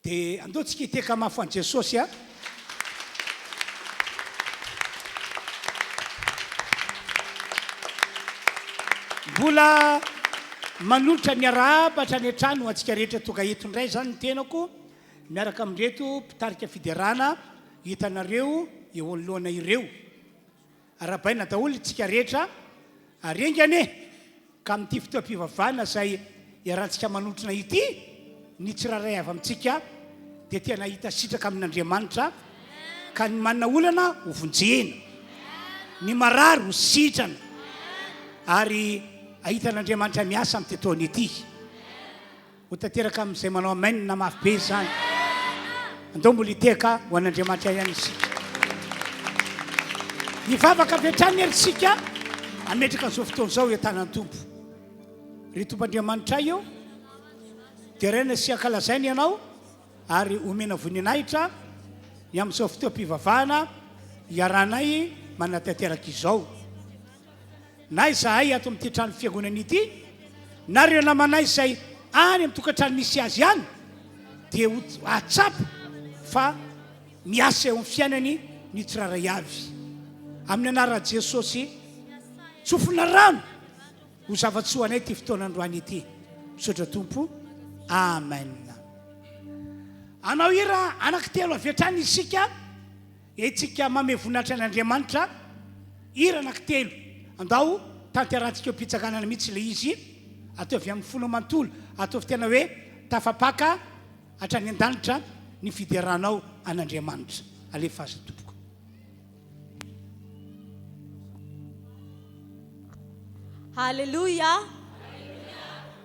dia andeotsika hiteka mafo an' Jesosy a. Mbola manolotra ny arahaba ny an-trano antsika rehetra toka eto indray zany ny tenako miaraka amin'reto mpitarika fiderana hitanareo eo anoloana ireo arabaina daholo itsika rehetra arengane ka amin'ity fotoam-pivavahana zay iarahantsika manolotrana ity ny tsiraray avy amintsika dia tena hita sitraka amin'Andriamanitra ka ny manana olana ho vonjena ny marary ho sitrana ary ahitan'Andriamanitra miasa amin'ny tontolo ity ho tanteraka amin'izay manao amen na mafy be zany andao mbola hiteka ho an'Andriamanitra ihany isika ny vavaka avy hatrany ary isika ametraka an'izao fotoana izao entanan'ny tompo ry tompoandriamanitra io dia rena sy ankalazainy ianao ary omena voninahitra ny amin'izao fotoam-pivavahana iaranay manatanteraka izao na izahay ato amin'ity trano fiangonana ity na ireo namanay izay any amin'ny tokantrano misy azy ihany dia atsapa fa miasa eo amin'ny fiainany ny tsiraray avy amin'ny anaran'i Jesosy tsofina rano ho zavatsoanay ity fotoanandroany ity misaotra tompo amen. Anao hira anankitelo avy hatrany isika itsika mame voninahitra an'Andriamanitra hira anankitelo andao tanterantsika eo pitsakanana mihitsy le izy atao avy amin'ny folo mantolo atao avy tena hoe tafapaka hatrany an-danitra ny fideranao an'Andriamanitra alefa azy tompoko. Halleluja.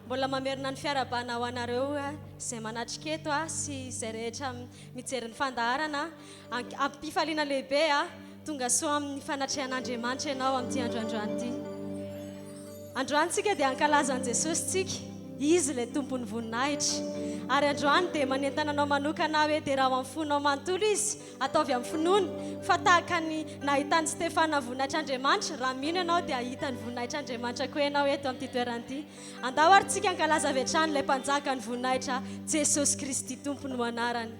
Mbola mamerina ny fiarabana ho anareo izay manatrika eto sy izay rehetra mijery ny fandaharana ampifaliana lehibe tonga soa amin'ny fanatrehan'Andriamanitra ianao amin'ity androandroany ity. Androantsika dia ankalaza an' Jesosy tsika izy le tompon'ny voninahitra ary androany dia manentana anao manokana hoe dia raha amin'ny manontolo izy ataovy amin'ny finoana fa tahaka ny nahitany Stefana voninahitr'Andriamanitra raha mino ianao dia ahita ny voninahitr'Andriamanitra koa ianao eto amin'ity toerana ity. Andao ary tsika ankalaza avy hatrany ilay mpanjaka ny voninahitra Jesosy Kristy tompony ho anarany.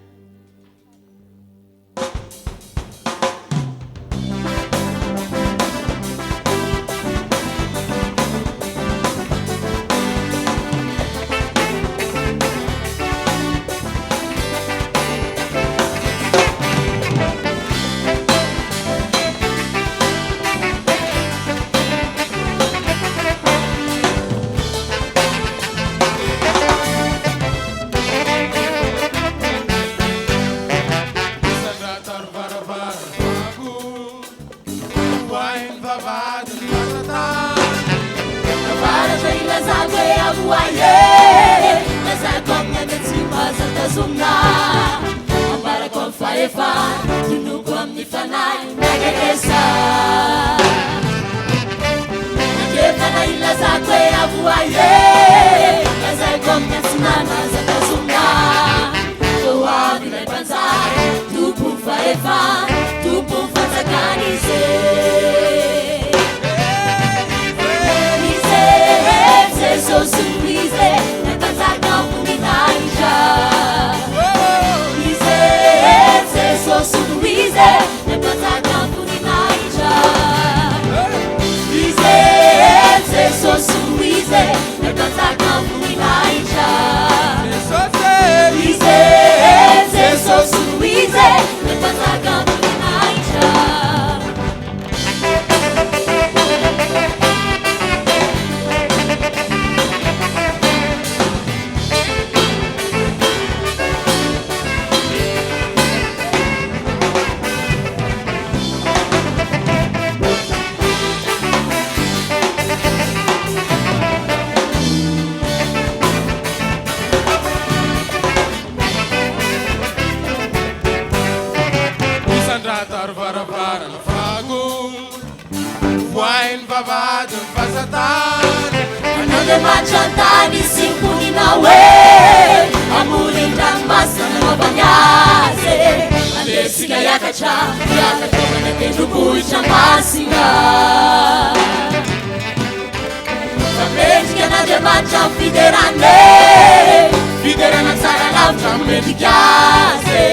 Fiderana tsara lavitra medikaze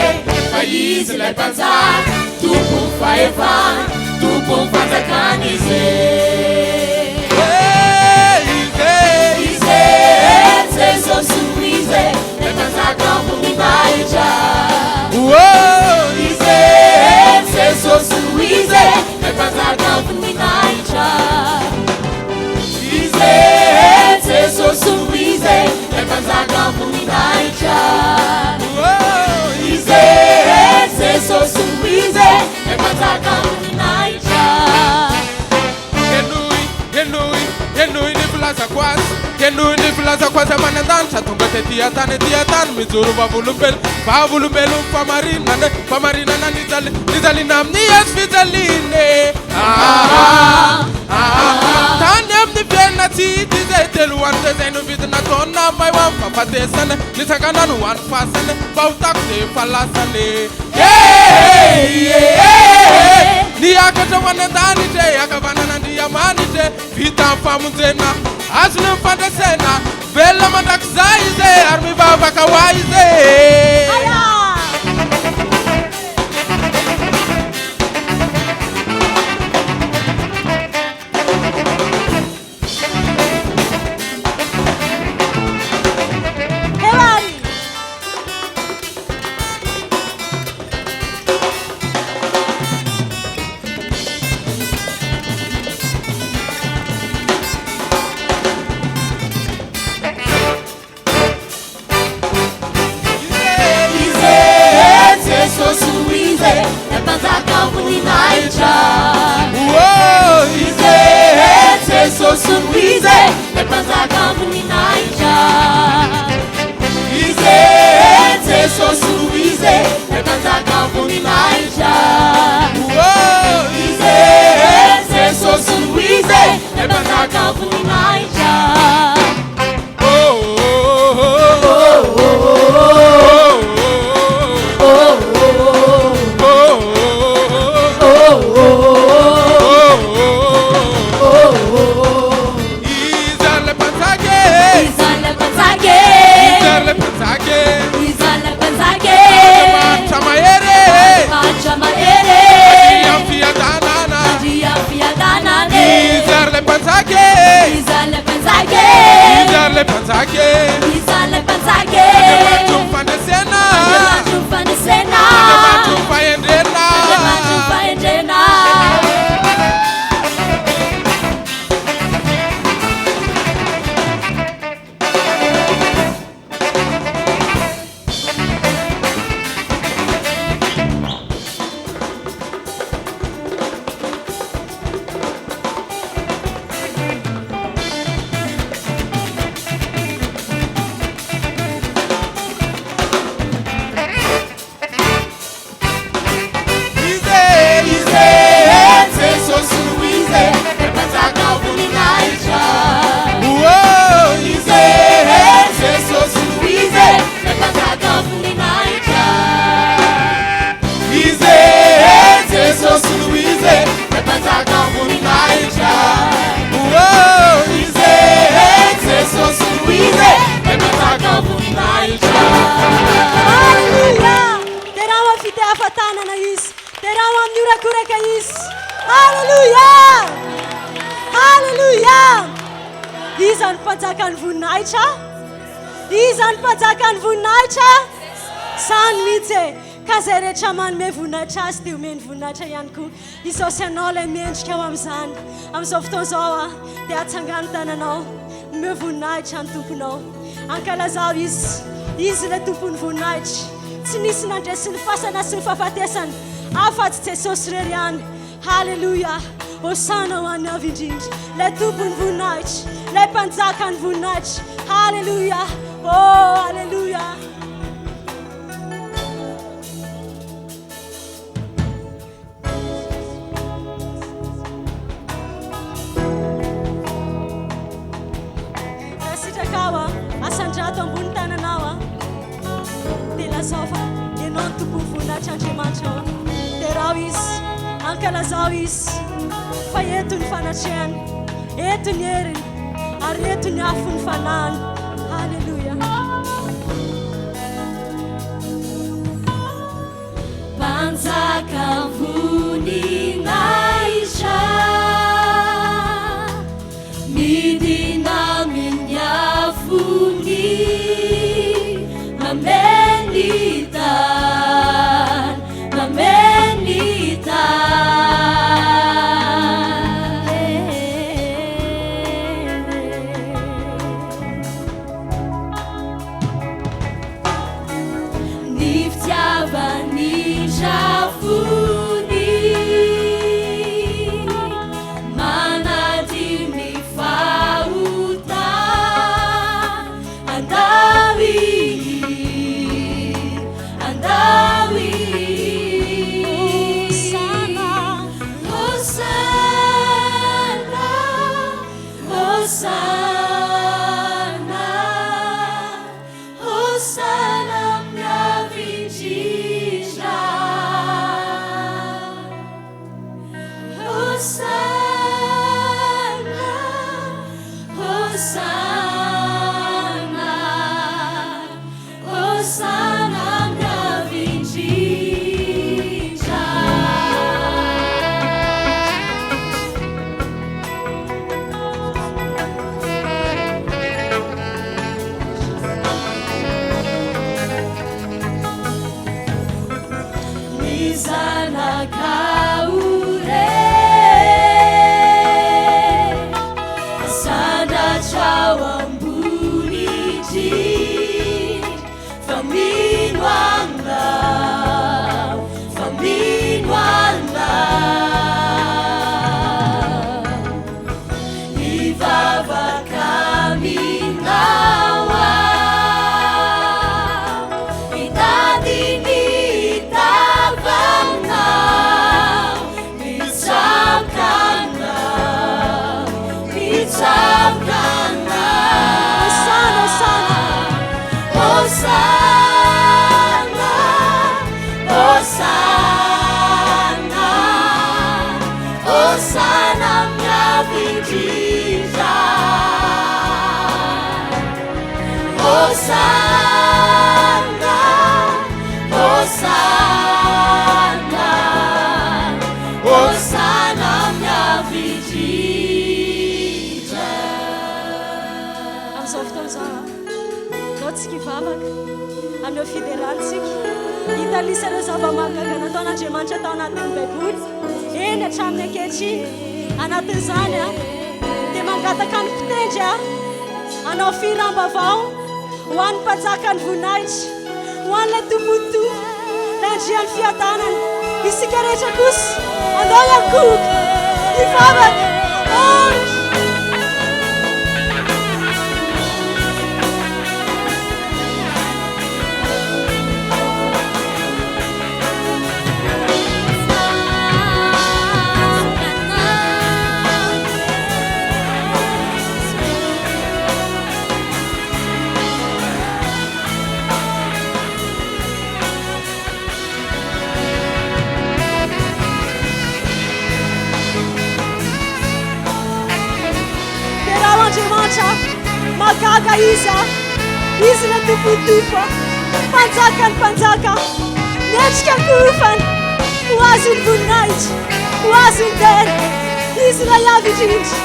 fa izy lay mpanjaka tompo faevana tompo fanjakany izy izy Jesosy izy lay mpanjaka voninahitra izy Jesosy izy lay mpanjaka voninahitra izy Jesosy izy lay mpanjaka voninahitra izy Jesosy izy lay mpanjaka voninahitra Kenui ni plaza quasi Kenui ni plaza quasi amanandantra tonga tety atany mijoro vavolombelo famarinana nizalina amin'ny Yesu fijaline tany amin'ny fiainana tsy hita izay telo hoanitra izay novidina taona may ho amin'ny fahafatesana nitsanganano ho an'ny fasana fa ho tako dia efa lasany niakatra ho any an-danitra akavanan'Andriamanitra vita amin'ny famonjena azony mifandraisena velona mandrakizay izy ary mivavaka ho azy izao sianao lay mendrika ao amin'izany amin'izao fotoana izao dia atsangano tananao meo voninahitra ny tomponao ankalazao izy lay tompony voninahitra tsy nisy nandresy ny fasana sy ny fahafatesany afa-tsy Jesosy rery ihany halleluja hosana ho an'ny avy indrindra lay tompony voninahitra lay mpanjaka ny voninahitra halleluja oh halleluja asandrato ambony tananao dia lazao fa ianao ny tompony voninahitra Andriamanitra dia raha izy ankalazao izy fa eto ny fanatrehany eto ny heriny ary eto ny afo ny fanahany halleluja Italisana zavamagaga nataon'Andriamanitra tao anatin'ny Baiboly eny hatramin'ny ankehitriny anatin'izany dia mangataka ny mpitendry hanao firam-bavao ho an'ny mpanjaka ny voninahitra ho an'ilay tompontompo ilay andrian'ny fiadanana isika rehetra kosa andao iakoka hivavaka magaga izy na tompontompo mpanjaka ny mpanjaka miendrika kofany ho azony voninahitra ho azony tena izy na avy indrindra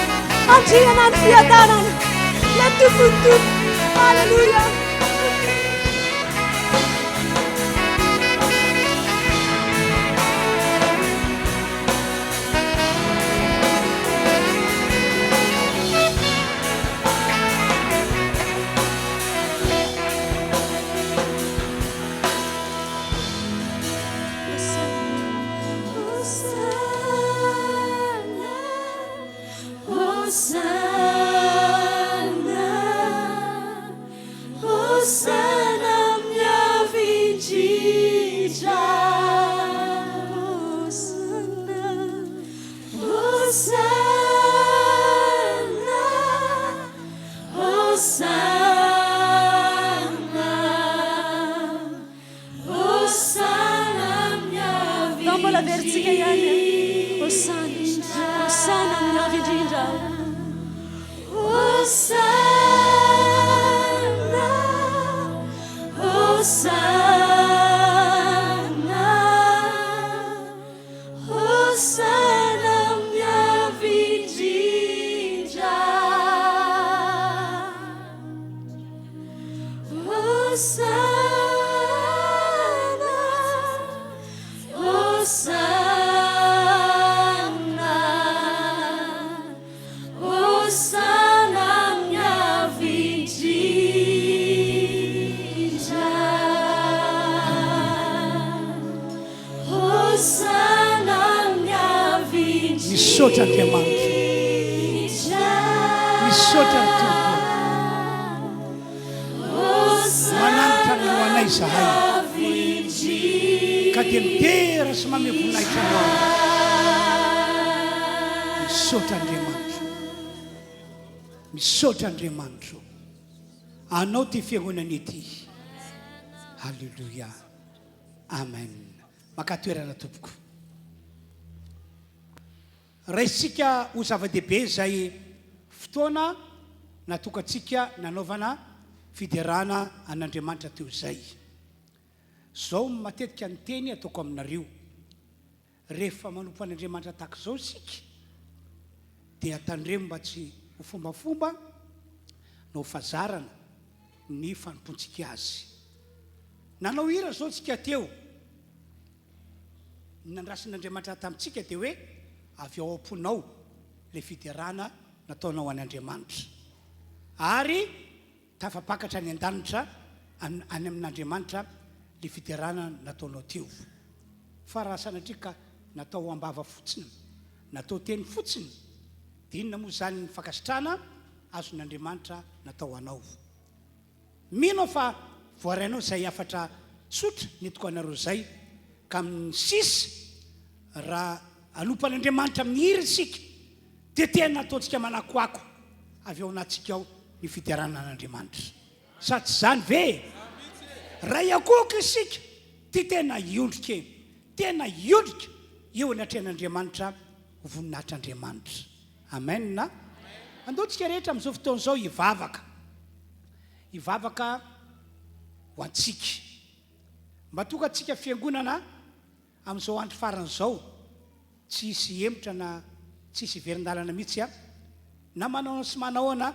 andriana ny fiadanana la tompontompo halleluja misaotra Andriamanitra, misaotra ny tompo mananitra ny loanay zahay ka dia midera sy mame voninahitra anao. Misaotra Andriamanitra, misaotra Andriamanitra, anao ty fiangonana ety. Halleluja, amen. Makatoerana tompoko. Raisitsika ho zava-dehibe izay fotoana natokantsika nanaovana fiderana an'Andriamanitra teo izay. Zao matetika ny teny ataoko aminareo, rehefa manompo an'Andriamanitra tahaka izao isika dia tandremo mba tsy ho fombafomba no fazarana ny fanompontsika azy. Nanao hira zao tsika teo, nandrasin'Andriamanitra tamintsika dia hoe avy ao am-ponao le fiderana nataonao an'Andriamanitra, ary tafapakatra ny an-danitra any amin'Andriamanitra le fiderana nataonao teo. Fa raha sanatria ka natao ambava fotsiny, natao teny fotsiny, dia inona moa zany ny fankasitrana azon'Andriamanitra natao anao. Mino fa voarainao izay afatra tsotra nitoko anareo izay, ka amin'ny sisa raha anompan'Andriamanitra amin'ny hira isika dia tena ataontsika manakoako avy ao anatsika ao ny fiderana an'Andriamanitra. Sa tsy zany ve? Raha iakoaka isika ty tena iondrika, tena iondrika eo anatrehan'Andriamanitra ho voninahitr'Andriamanitra. Amen na? Andeontsika rehetra amin'izao fotoana izao hivavaka, hivavaka ho antsika mba tonga antsika fiangonana amin'izao andro faran'izao tsy hisy emotra na tsy hisy verin-dalana mihitsy na manao sy manahoana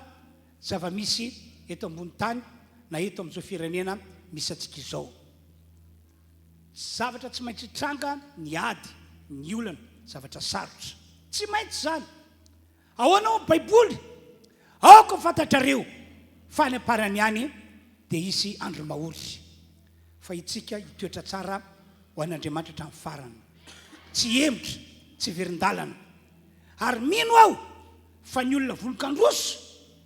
zava-misy eto ambony tany na eto amin'izao firenena misy antsika izao. Zavatra tsy maintsy tranga ny ady, ny olana, zavatra sarotra, tsy maintsy zany. Ahoana ny Baiboly? Aoko fantatrareo fa ny aparany ihany dia hisy andro mahory, fa itsika hitoetra tsara ho an'Andriamanitra hatramin'ny farany, tsy emotra, tsy verin-dalana. Ary mino aho fa ny olona volokandroso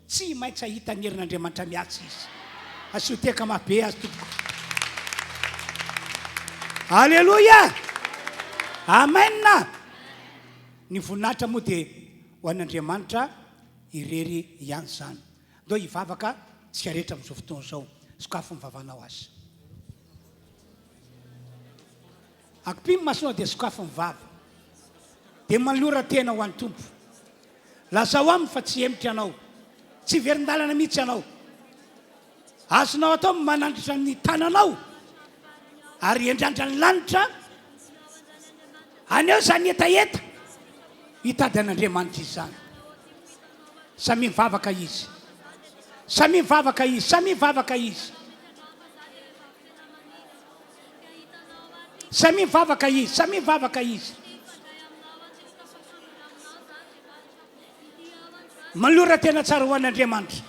tsy maintsy ahita ny herin'Andriamanitra miatsy izy. Asioteka mabe azy tompoko. Halleluja, amen. Ny voninahitra moa dia ho an'Andriamanitra irery ihany zany. Ndao hivavaka tsika rehetra amin'izao fotoana izao, sokafo mivavanao azy. Akopimy masonao dia sokafo mivava, dia manlora tena ho an'ny tompo. Lazao aminy fa tsy emotra ianao, tsy verin-dalana mihitsy ianao. Azonao atao manandritra ny tananao ary endrandra ny lanitra, aneo zany etaeta hitady an'Andriamanitra izany. Samy mivavaka izy, samy mivavaka izy, samy mivavaka izy, samy mivavaka izy, samy mivavaka izy. Manlora tena tsara ho an'Andriamanitra.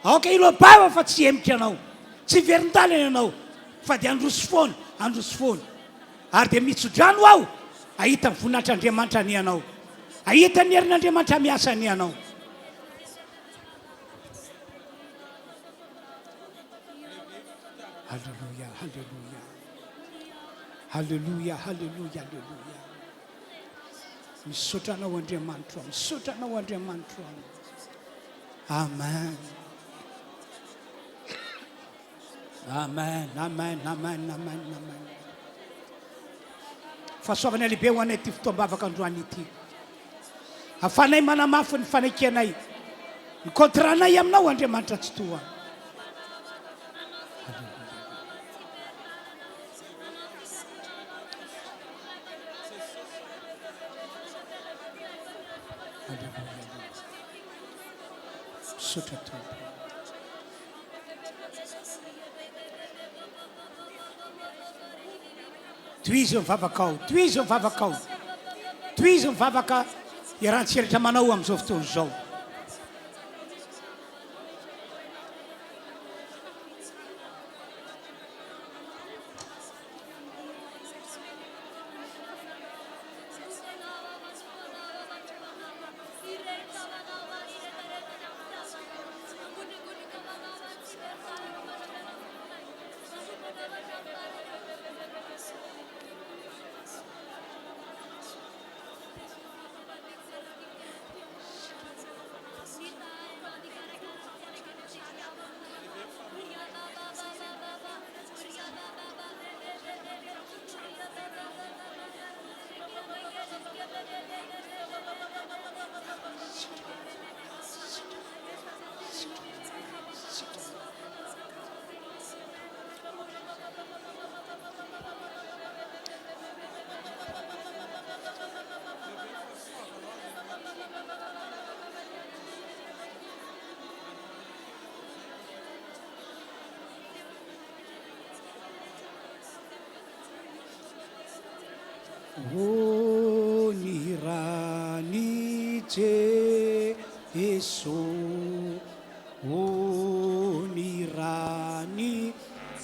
Aoka ilobava fa tsy emotra ianao, tsy verin-dalana ianao, fa dia androso foana, androso foana. Ary dia mitsodrano aho ahita ny voninahitr'Andriamanitra ny ianao, ahita ny herin'Andriamanitra miasa ny ianao. Halleluja, halleluja, halleluja, halleluja, halleluja. Misotranao Andriamanitra, misotranao Andriamanitra. Amen. Amen, amen, amen, amen, amen. Fahasoavana lehibe ho anay ty Fotoam-Bavaka androany ity. Afanay manamafy ny fanaikianay, ny kontranay aminao Andriamanitra tsy toa. Sotra tompo. Toizy mivavakao, toizy mivavakao, toizy mivavaka iarahan-tseratra manao amin'izao fotoana izao. onirani Jesu, onirani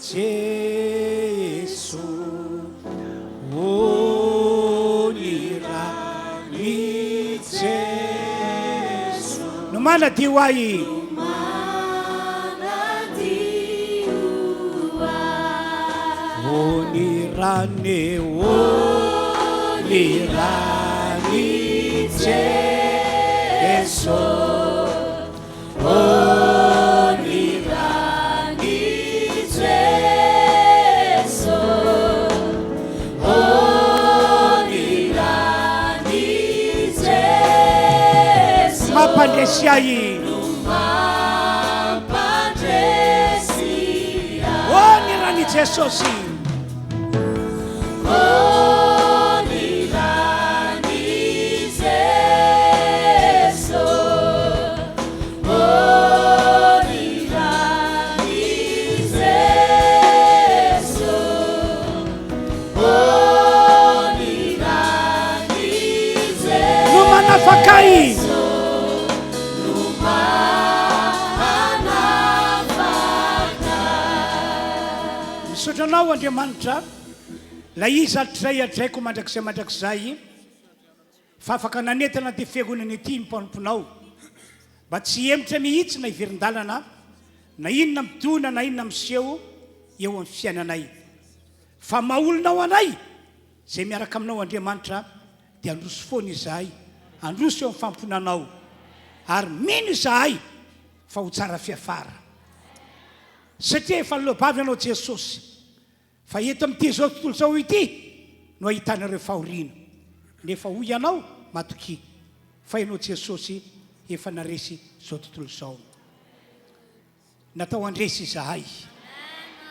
Jesu, onirani Jesu. Numana diwai. Onirani, onirani Jesu, onirani Jesu, onirani Jesu. Mapandesiai. Onirani Jesu si. Fakai misotranao Andriamanitra la izy atray adraiko mandrakizay fa afaka nanetana ty fiangonana ity mipamponao mba tsy emitra mihitsy na iverin-dalana na inona midona na inona miseho eo amin'ny fiainanay fa maolonao anay zay miaraka aminao Andriamanitra dia androso foana izahay, androso eo amin'ny famponanao ary mino izahay fa ho tsara fiafara satria efa lobavy anao Jesosy fa eto amin'ity zao tontolo zao ity no ahitanareo fahoriana nefa hoy ianao matoky fa ianao Jesosy efa naresy zao tontolo zao natao andresy izahay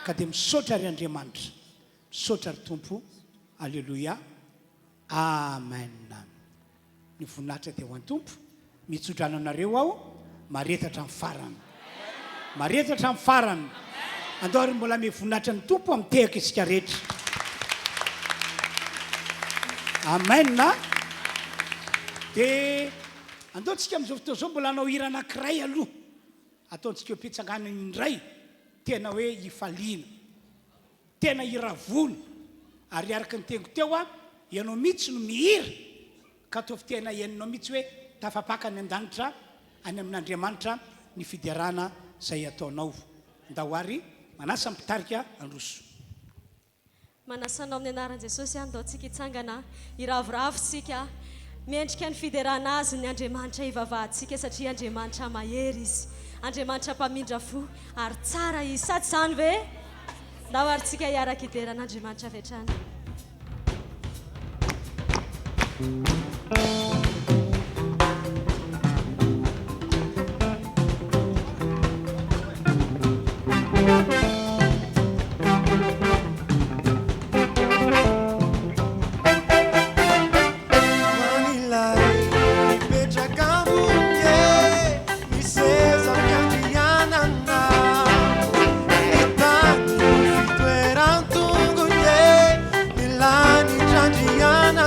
ka dia misaotra ry Andriamanitra, misaotra ry Tompo. Alleluia, amen. Ny voninahitra dia ho an'ny Tompo, mitsodrana anareo aho maretatra amin'ny farany, maretatra amin'ny farany. Andao ary mbola mivoninahitra ny Tompo amitehaka isika rehetra. Amen. Dia andaontsika amin'izao fotoana izao mbola hanao hira anankiray aloha, ataontsika eo am-pitsanganana indray tena hoe hifaliana, tena hiravona ary araka ny tengo teo ianao mihitsy no mihira ka ataovy tena ianinao mihitsy hoe tafapaka ny an-danitra any amin'Andriamanitra ny fidiarana izay ataonao. Ndahoary manasa mpitarika androso. Manasanao amin'ny anaran'i Jesosy andaontsika hitsangana hiravoravotsika miendrika ny fiderana azy ny Andriamanitra hivavahantsika satria Andriamanitra mahery izy, Andriamanitra mpamindra fo ary tsara izy sady izany ve ndahoary tsika hiaraka hideran'Andriamanitra avy hatrany. Milani Changiana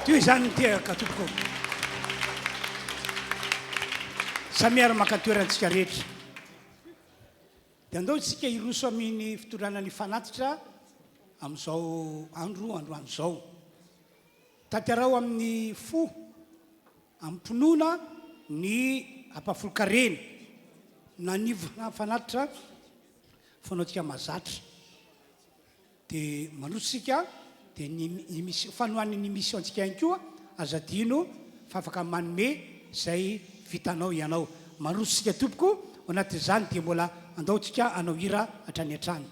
tio izany ntiaka tompoko samiara makatoerantsika rehetra dia andao tsika iroso amin'ny fitoranany fanatitra amin'izao androandroan'izao tantarao amin'ny fo ampinoana ny ampafolokarena na nivona fanatitra fanaotsika mazatra dia manositsika dia fanohan'ny mission antsika ihany koa azadino fa afaka manome izay vitanao ianao manositsika tompoko ao anatin'izany dia mbola andaotsika anao hira hatrany hatrany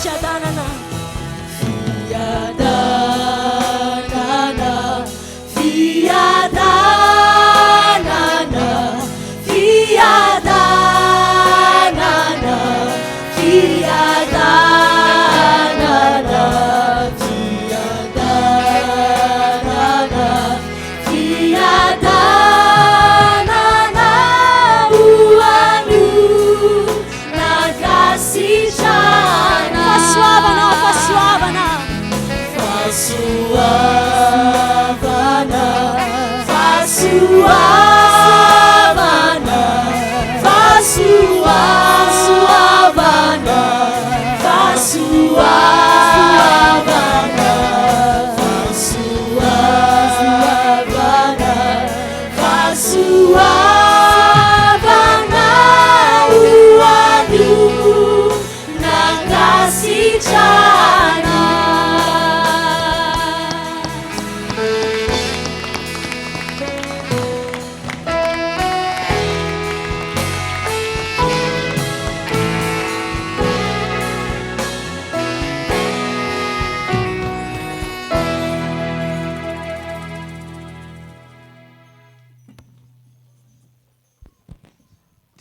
fiadanana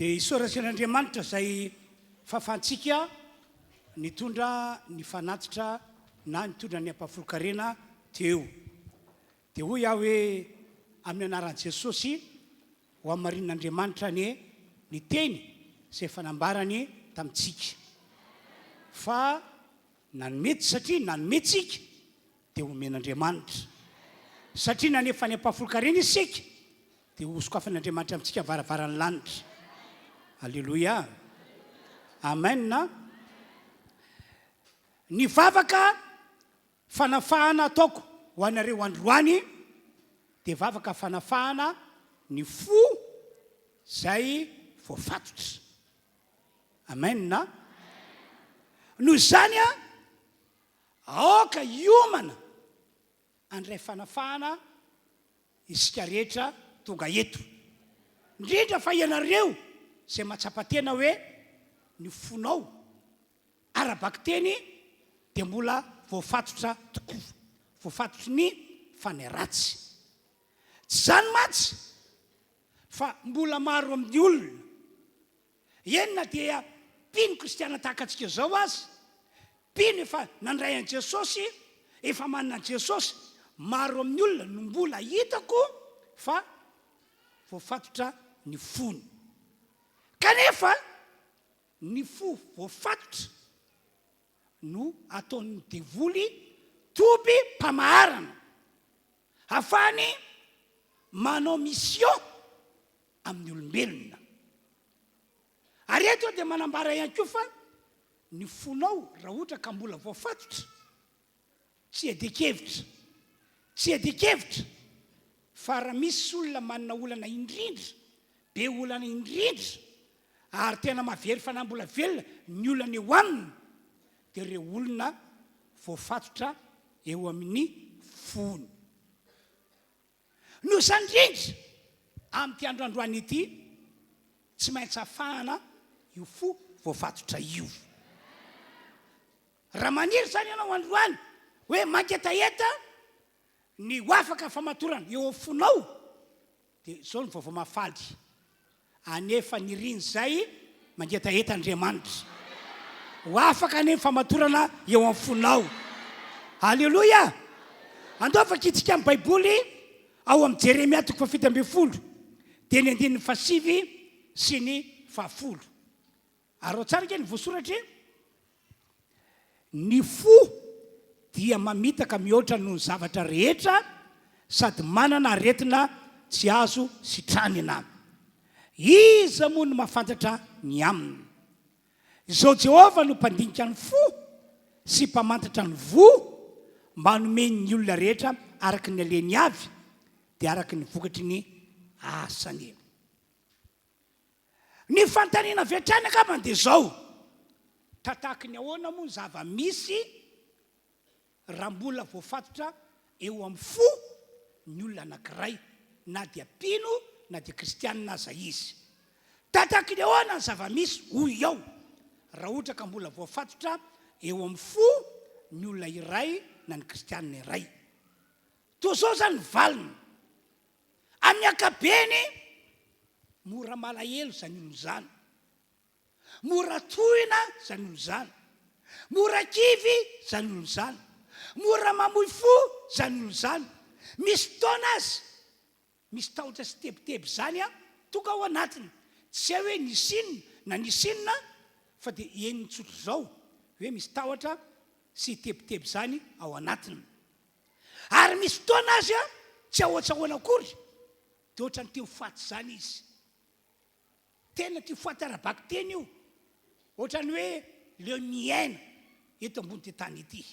dia isorasen'Andriamanitra zay fahafantsika nitondra ny fanatitra na nitondra ny ampahafolo-karena teo dia hoy aho hoe amin'ny anaran'i Jesosy ho amin'ny marinan'Andriamanitra ny teny izay fanambarany tamintsika fa nanomety satria nanometsika dia homen'Andriamanitra satria nanefa ny ampahafolo-karena isika dia hosokafan'Andriamanitra amintsika varavaran'ny lanitra. Alléluia. Amen. Ny vavaka fanafahana ataoko ho anareo androany dia vavaka fanafahana ny fo zay voafatotra. Amen. Noho izany aoka hiomana andray fanafahana isika rehetra tonga eto indrindra fa ianareo zay mahatsapa-tena hoe ny fonao arabaky teny dia mbola voafatotra tokoa, voafatotry ny faneratsy. Tsy zany matsy fa mbola maro amin'ny olona enina dia mpino kristiana tahaka antsika zao azy, mpino efa nandray an' Jesosy, efa manana an' Jesosy, maro amin'ny olona no mbola hitako fa voafatotra ny fony. Kanefa ny fo voafatotra no ataon'ny devoly toby mpamaharana hafany manao mission amin'ny olombelona. Ary eto dia manambara ihany koa fa ny fonao raha ohatra ka mbola voafatotra tsy adikevitra, tsy adikevitra fa raha misy olona manana olana indrindra, be olana indrindra ary tena mahavery fanambola velona ny olana eo aminy dia ireo olona voafatotra eo amin'ny fony. Noho izany indrindra amin'ity androandroany ity tsy maintsy hafahana io fo voafatotra io. Raha maniry zany ianao androany hoe manketaeta ny ho afaka famatorana eo amin'ny fonao dia izao ny vaovao mafaly anefa niriny zay mangetaeta Andriamanitra ho afaka ane famatorana eo amin'ny fonao. Halleluia. Andao fakitsika amin'ny Baiboly ao amin'ny Jeremia 17 dia ny 9 sy ny 10. Arao tsara ke ny voasoratra ny fo dia mamitaka mihoatra noho ny zavatra rehetra sady manana aretina tsy azo sitranina. Iza moa no mahafantatra ny aminy. Izao Jehova no mpandinika ny fo sy mpamantatra ny vo mba nomeny ny olona rehetra araky ny aleny avy dia araky ny vokatry ny asany. Ny fantaniana vetrany angambany dia zao, tataky ny ahoana moa ny zava-misy raha mbola voafatotra eo amin'ny fo ny olona anankiray, na dia mpino na dia kristianina aza izy. Tataky ny ahoana ny zava-misy hoy ao raha ohatra ka mbola voafatotra eo amin'ny fo ny olona iray na ny kristianina iray. Toa zao zany valiny amin'ny akabeny mora malahelo zany olo zany, mora tohina zany olo zany, mora kivy zany olo zany, mora mamoy fo zany olo zany. Misy fotoana azy misy tahotra sy tebiteby zany a tonga ao anatiny, tsy hoe nisinina na nisinina fa dia eniny tsotro zao hoe misy tahotra sy tebiteby zany ao anatiny. Ary misy fotoana azy a tsy ahoatsahoana akory dia ohatra ny tia faty zany izy, tena tia faty arabaky teny io, ohatra ny hoe leo miaina eto ambony ty tany ity.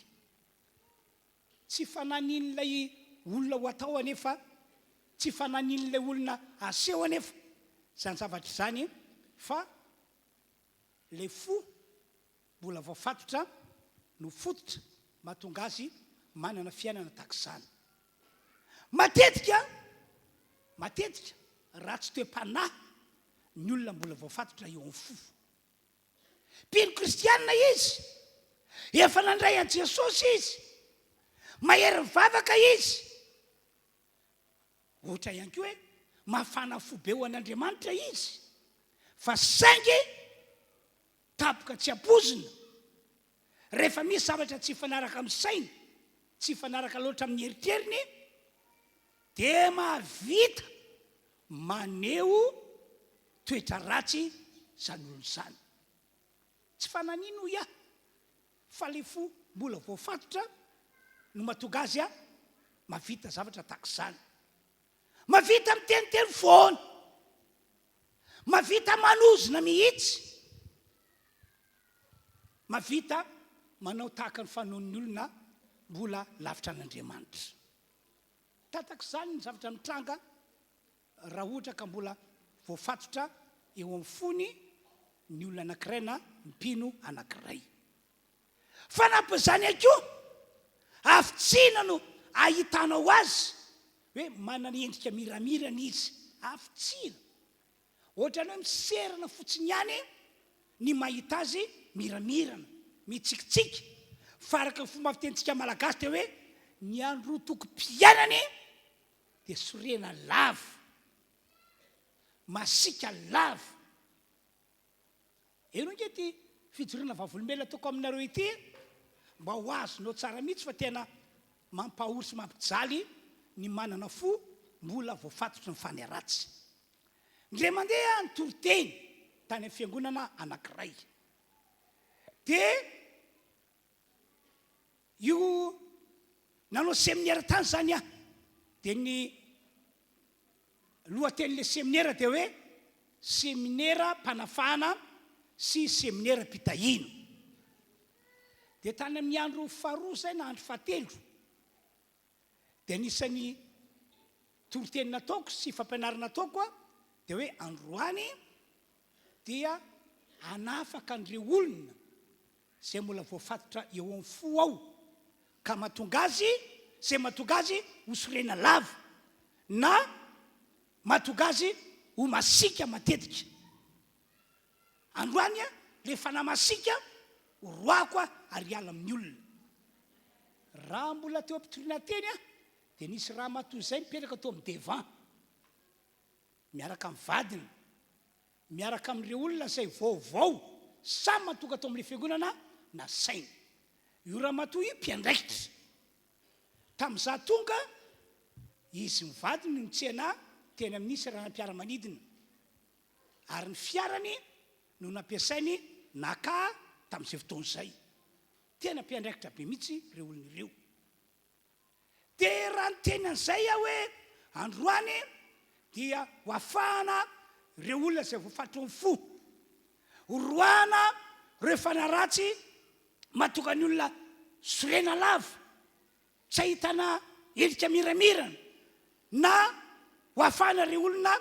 Tsy fananian'ilay olona ho atao anefa, tsy fananian'ilay olona aseho anefa zany zavatra zany, fa le fo mbola voafatotra no fototra mahatonga azy manana fiainana tak'izany. Matetika raha tsy toe-panahy ny olona mbola voafatotra eo amin'ny fo. Mpino kristianina izy, efa nandray an Jesosy izy, mahery mivavaka izy, ohatra ihany koa hoe mafana fo be ho an'Andriamanitra izy, fa saingy tapoka tsy ampozina rehefa misy zavatra tsy fanaraka amin'ny sainy, tsy fanaraka loatra amin'ny heritreriny, dia mahavita maneho toetra ratsy zany olo zany. Tsy fananino ia, fa le fo mbola voafatotra no mahatonga azy a mavita zavatra tak'izany. Mavita miteniteny foana, mavita manozona mihitsy, mavita manao tahaka ny fanaon'ny olona mbola lavitra an'Andriamanitra. Tatak'izany ny zavatra mitranga raha ohatra ka mbola voafatotra eo amin'ny fony ny olona anankiray na mpino anankiray. Fanampin'izany akoa, afitsiana no ahitanao azy hoe manana endrika miramirana izy, afitsiana. Ohatra ny hoe miserana fotsiny ihany ny mahita azy miramirana, mitsikitsiky. Faraka ny fomba fitentsika malagasy dia hoe ny andro toko-piainany dia sorena lava, masika lava. Eno nge ty fijoroana vavolombelona ataoko aminareo ity, mba ho azonao tsara mihitsy fa tena mampahory sy mampijaly ny manana fo mbola voafatotry ny faneratsy. Ndre mandeha ny toriteny tany amin'ny fiangonana anankiray, dia io nanao seminaire tany zany a, dia ny lohatenin'le seminaire dia hoe FIvoriam-panafahana sy FIvoriam-pitahina. Dia tany amin'ny andro faharoa zay na andro fahatelo, dia anisan'ny toriteny nataoko sy fampianarana ataoko a dia hoe androany dia hanafaka an'ireo olona zay mbola voafatotra eo amin'ny fo ao, ka mahatonga azy, zay mahatonga azy ho sorena lava na mahatonga azy ho masika matetika. Androany a le fanamasika ho roako a ary ala amin'ny olona. Raha mbola teo ampitoriana teny a dia nisy raha matoy zay mipetraka tao amin'ny devan, miaraka amin'ny vadiny, miaraka amin'ireo olona zay vaovao, samy matonga tao amin'le fiangonana na sainy. Io raha matoy io mpiandraikitra. Tamin'izaho tonga, izy mivadiny no nitsena teny amin'nisy raha nampiara-manidina, ary ny fiarany no nampiasainy naka tamin'izay fotoan'izay. Tena mpiandraikitra be mihitsy ireo olona ireo. Dia raha ny teny an'izay aho hoe androany dia ho afahana ireo olona izay voafatotro amin'ny fo, horoana ireo fanaratsy mahatonga ny olona sorena lava, tsy ahitana endrika miramirana, na ho afahana ireo olona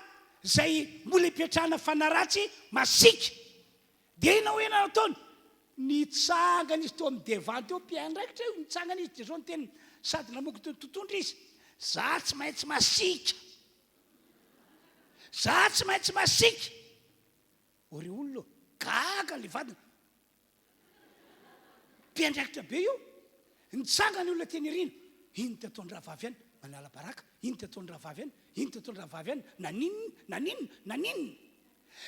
izay mbola hipetrahana fanaratsy masika. Dia ina hoe nataony nitsangana izy teo amin'ny devan teo, mpiandraikitra io nitsangana izy, dia zao ny teny sady namoko tontondra izy, za tsy maintsy masika, za tsy maintsy masika. Ireo olona gaga le vadina, mpiandraikitra be io nitsangany olona teny rina iny tataondraha vavy any manala baraka iny tataondraha vavy any iny tataondraha vavy any naninna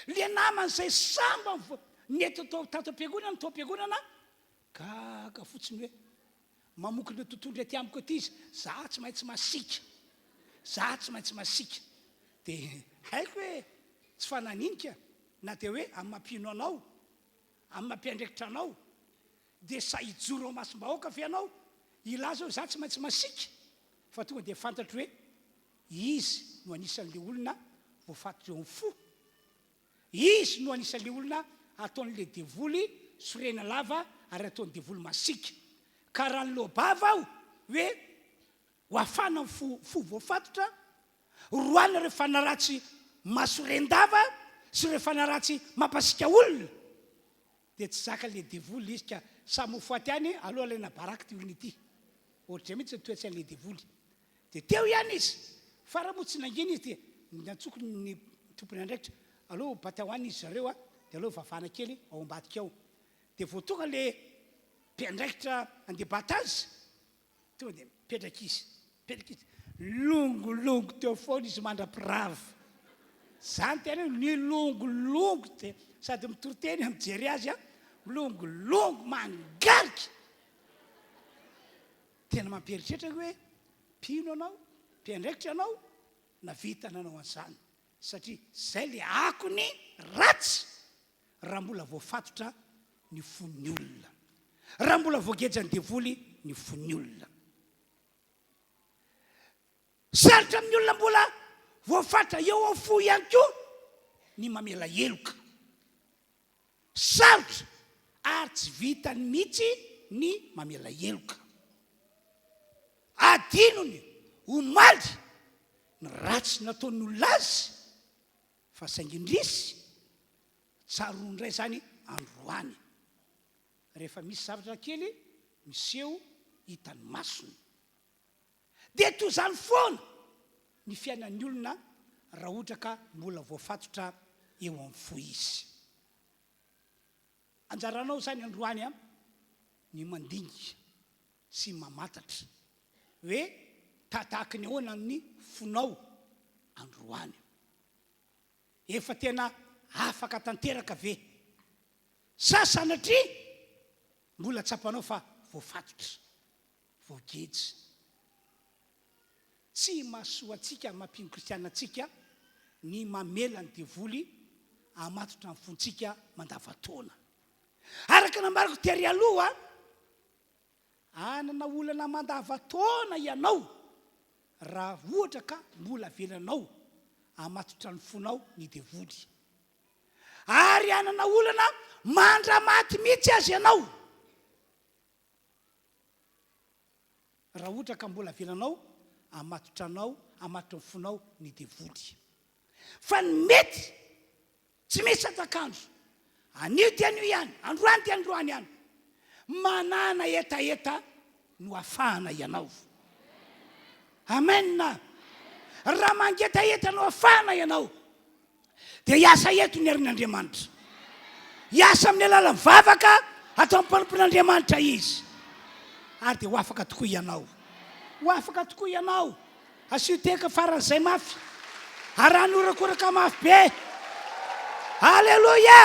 le naman'izay samba nety tato am-piangonana tao am-piangonana gaga fotsiny hoe mamokina tontolo le ty amiko aty izy za tsy maintsy masika dia haiko hoe tsy fananinika na dia hoe amin'ny mampino anao amin'ny mampiandraikitra anao dia sa hijoro ao masom-bahoaka fe anao ilaza hoe za tsy maintsy masika fa tonga dia fantatro hoe izy no anisan'le olona voafatotra eo amin'ny fo izy no anisan'le olona ataon'le devoly sorena lava ary ataon'ny devoly masika ka raha ny lobava aho hoe hoafana fo voafatotra roana rehefa naratsy masorendava sy rehefa naratsy mampasika olona dia tsy zaka le devoly izy ka samy hofaty any aloha alaina baraka ty olona ity ohatra mihitsy toetsain'le devoly dia teo ihany izy fa raha moa tsy nangina izy dia nantsoko ny tompony andraikitra aloha baty ao any izy zareo a dia aloha vavana kely ao ambadika ao dia vao tonga le mpiandraikitra andebata azy tonga dia mipetraka izy longolongo teo foana izy mandrapirava zany tena ny longolongo dia sady mitoroteny mijery azy a longolongo mangarika tena mampieritreritra hoe mpino anao mpiandraikitra anao na vita nanao an'izany satria zay le akony ratsy raha mbola voafatotra ny fon'ny olona raha mbola voagejany devoly ny fon'ny olona sarotra amin'ny olona mbola voafatra eo amin'ny fo ihany koa ny mamela heloka sarotra ary tsy vitany mihitsy ny mamela heloka adinony omaly ny ratsy nataony olona azy fa saingindrisy tsaroandray zany androany rehefa misy zavatra kely miseho hitany masony dia toy zany foana ny fiainan'ny olona raha ohatra ka mbola voafatotra eo amin'ny fo izy anjaranao zany androany a ny mandinga sy mamantatra hoe tatahaka ny ahoana ny fonao androany efa tena afaka tanteraka ve sa sanatria mbola tsapanao fa voafatotra voagejy tsy mahasoa antsika mampino kristiana antsika ny mamela ny devoly amatotra ny fontsika mandavataona araka namariko tery aloha anana olana mandavataona ianao raha ohatra ka mbola velanao amatotra ny fonao ny devoly ary anana olana mandramaty mihitsy azy ianao raha ohatra ka mbola velanao amatotranao amatotra ny fonao ny devoly fa ny mety tsy misy atakandro anio dia anio ihany androany dia androany ihany manana etaeta no afahana ianao amena raha mangetaeta no afahana ianao dia hiasa eto ny herin'Andriamanitra hiasa amin'ny alalan'ny vavaka atao mpanompon'Andriamanitra izy ary dia ho afaka tokoa ianao ho afaka tokoa ianao asioteka faran'izay mafy ary anorakoraka mafy be alleloia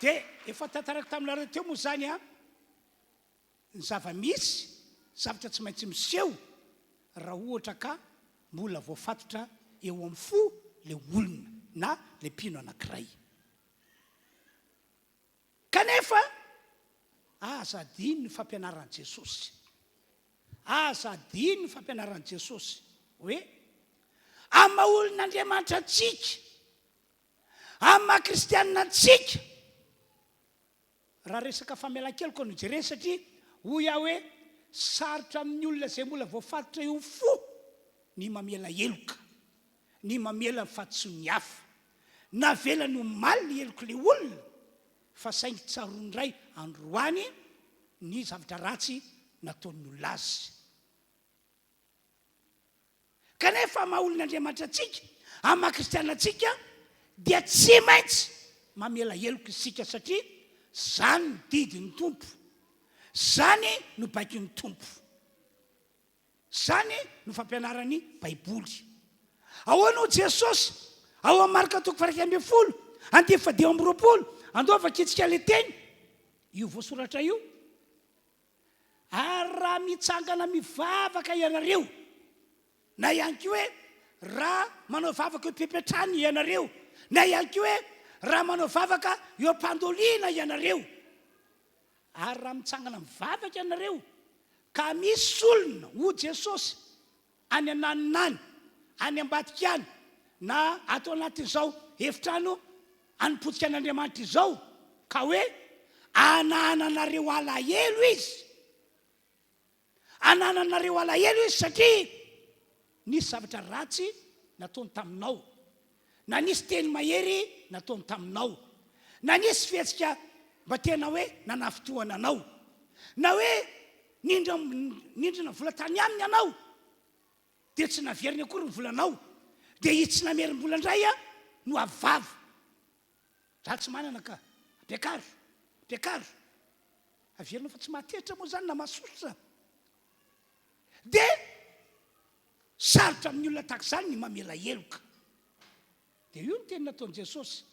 dia efa tantarako taminareo teo moa zany a ny zava-misy zavatra tsy maintsy miseho raha ohatra ka mbola voafatotra eo amin'ny fo le olona na le mpino anankiray kanefa aza adiny ny fampianaran'i Jesosy aza adiny ny fampianaran'i Jesosy hoe amin'ny maha olon'Andriamanitra antsika amin'ny maha kristianina antsika raha resaka famelan-keloka no jereny satria hoy aho hoe sarotra amin'ny olona zay mbola voafatotra eo fo ny mamela heloka ny mamela ny fatotsony hafa navela no maly ny heloko le olona fa saingy tsaroany ray androany ny zavatra ratsy nataon'ny olona azy kanefa maha olon'Andriamanitra antsika amin'ny maha kristianina antsika dia tsy maintsy mamela heloka isika satria zany didiny tompo, zany no baikiny tompo, zany no fampianarany baiboly. Ahoana o Jesosy ao amin'ny marika toko 1:20 andiny 10:20 andovaka itsika le teny io voasoratra io. Ary raha mitsangana mivavaka ianareo, na ihany koa hoe raha manao vavaka eo pepetrany ianareo, na ihany koa hoe raha manao vavaka eo am-pandoliana ianareo, ary raha mitsangana mivavaka ianareo ka misy olona ho Jesosy any ananinany, any ambadika any, na atao anatin'izao efitrano anompotsika an'Andriamanitra izao, ka hoe anananareo alahelo izy, anananareo alahelo izy satria nisy zavatra ratsy nataony taminao, na nisy teny mahery nataony taminao, na nisy fihetsika mba tena hoe nanafitohana anao, na hoe nindrina vola tany aminy anao dia tsy naveriny akory ny volanao, dia izy tsy namerim-bola indray no avava. Raha tsy manana ka ampiakaro averinao fa tsy matetra moa zany na masosotra, dia sarotra amin'ny olona tahaka izany ny mamela heloka. Dia io ny teny nataon'i Jesosy.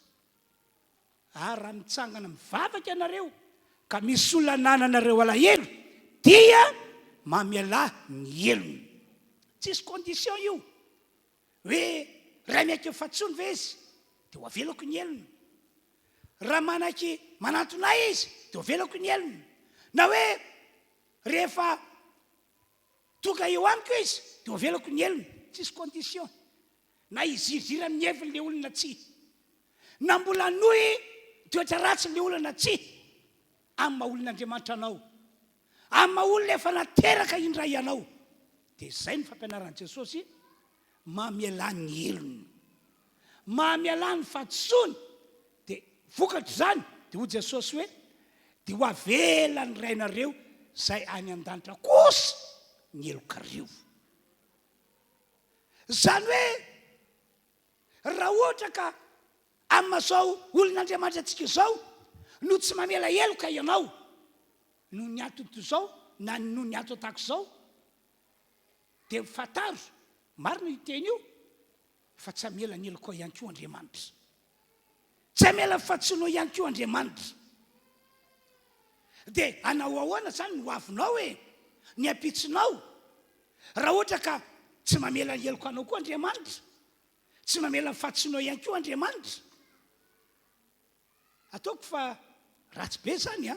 Ary raha mitsangana mivavaka ianareo ka misy olona nananareo alahelo dia mamela ny helony. Tsisy condition io hoe raha miaiky fatsony ve izy dia ho avelako ny helony, raha manaky manantonay izy dia ho avelako ny helony, na hoe rehefa toka eo amiko izy dia ho avelako ny helony. Tsisy condition. Na izirzira amin'ny heviny le olona tsy, na mbola nohy toetra ratsy le olona tsy, amin'ny maha olon'Andriamanitra anao, amin'ny maha olona efa nateraka indray ianao. Dia izay ny fampianaran'i Jesosy, mamela ny helony, mamela ny fatotsony. Dia vokatra izany dia ho Jesosy hoe dia ho avela ny rainareo izay any an-danitra kosa ny helokareo. Izany hoe raha ohatra ka amin'izao olon'Andriamanitra antsika izao no tsy mamela heloka ianao no ny ato izao na no ny ato tahaka izao, dia fataro marina io teny io fa tsy amela ny heloka ihany koa Andriamanitra, tsy amela fatsonao ihany koa Andriamanitra. Dia anao ahoana zany no avinao hoe ny apitsinao raha ohatra ka tsy mamela ny heloka anao koa Andriamanitra, tsy mamela ny fatsonao ihany koa Andriamanitra. Ataoko fa ratsy be zany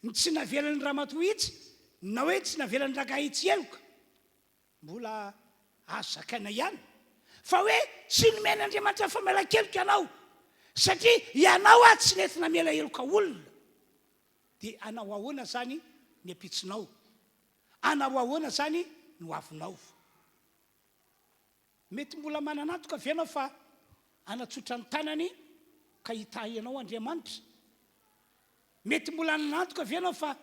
ny tsy navelany ramatohitsy na hoe tsy navelany ragahitsy heloka mbola azo zakaina ihany, fa hoe tsy nomeny Andriamanitra famela-keloka ianao satria ianao tsy nety namela heloka olona. Dia anao ahoana zany ny apitsinao, anao ahoana zany no avinao. Mety mbola mananatoka ve ianao fa anatsotra ny tanany ka hitahianao Andriamanitra? Mety mbola nanantoka ve ianao fa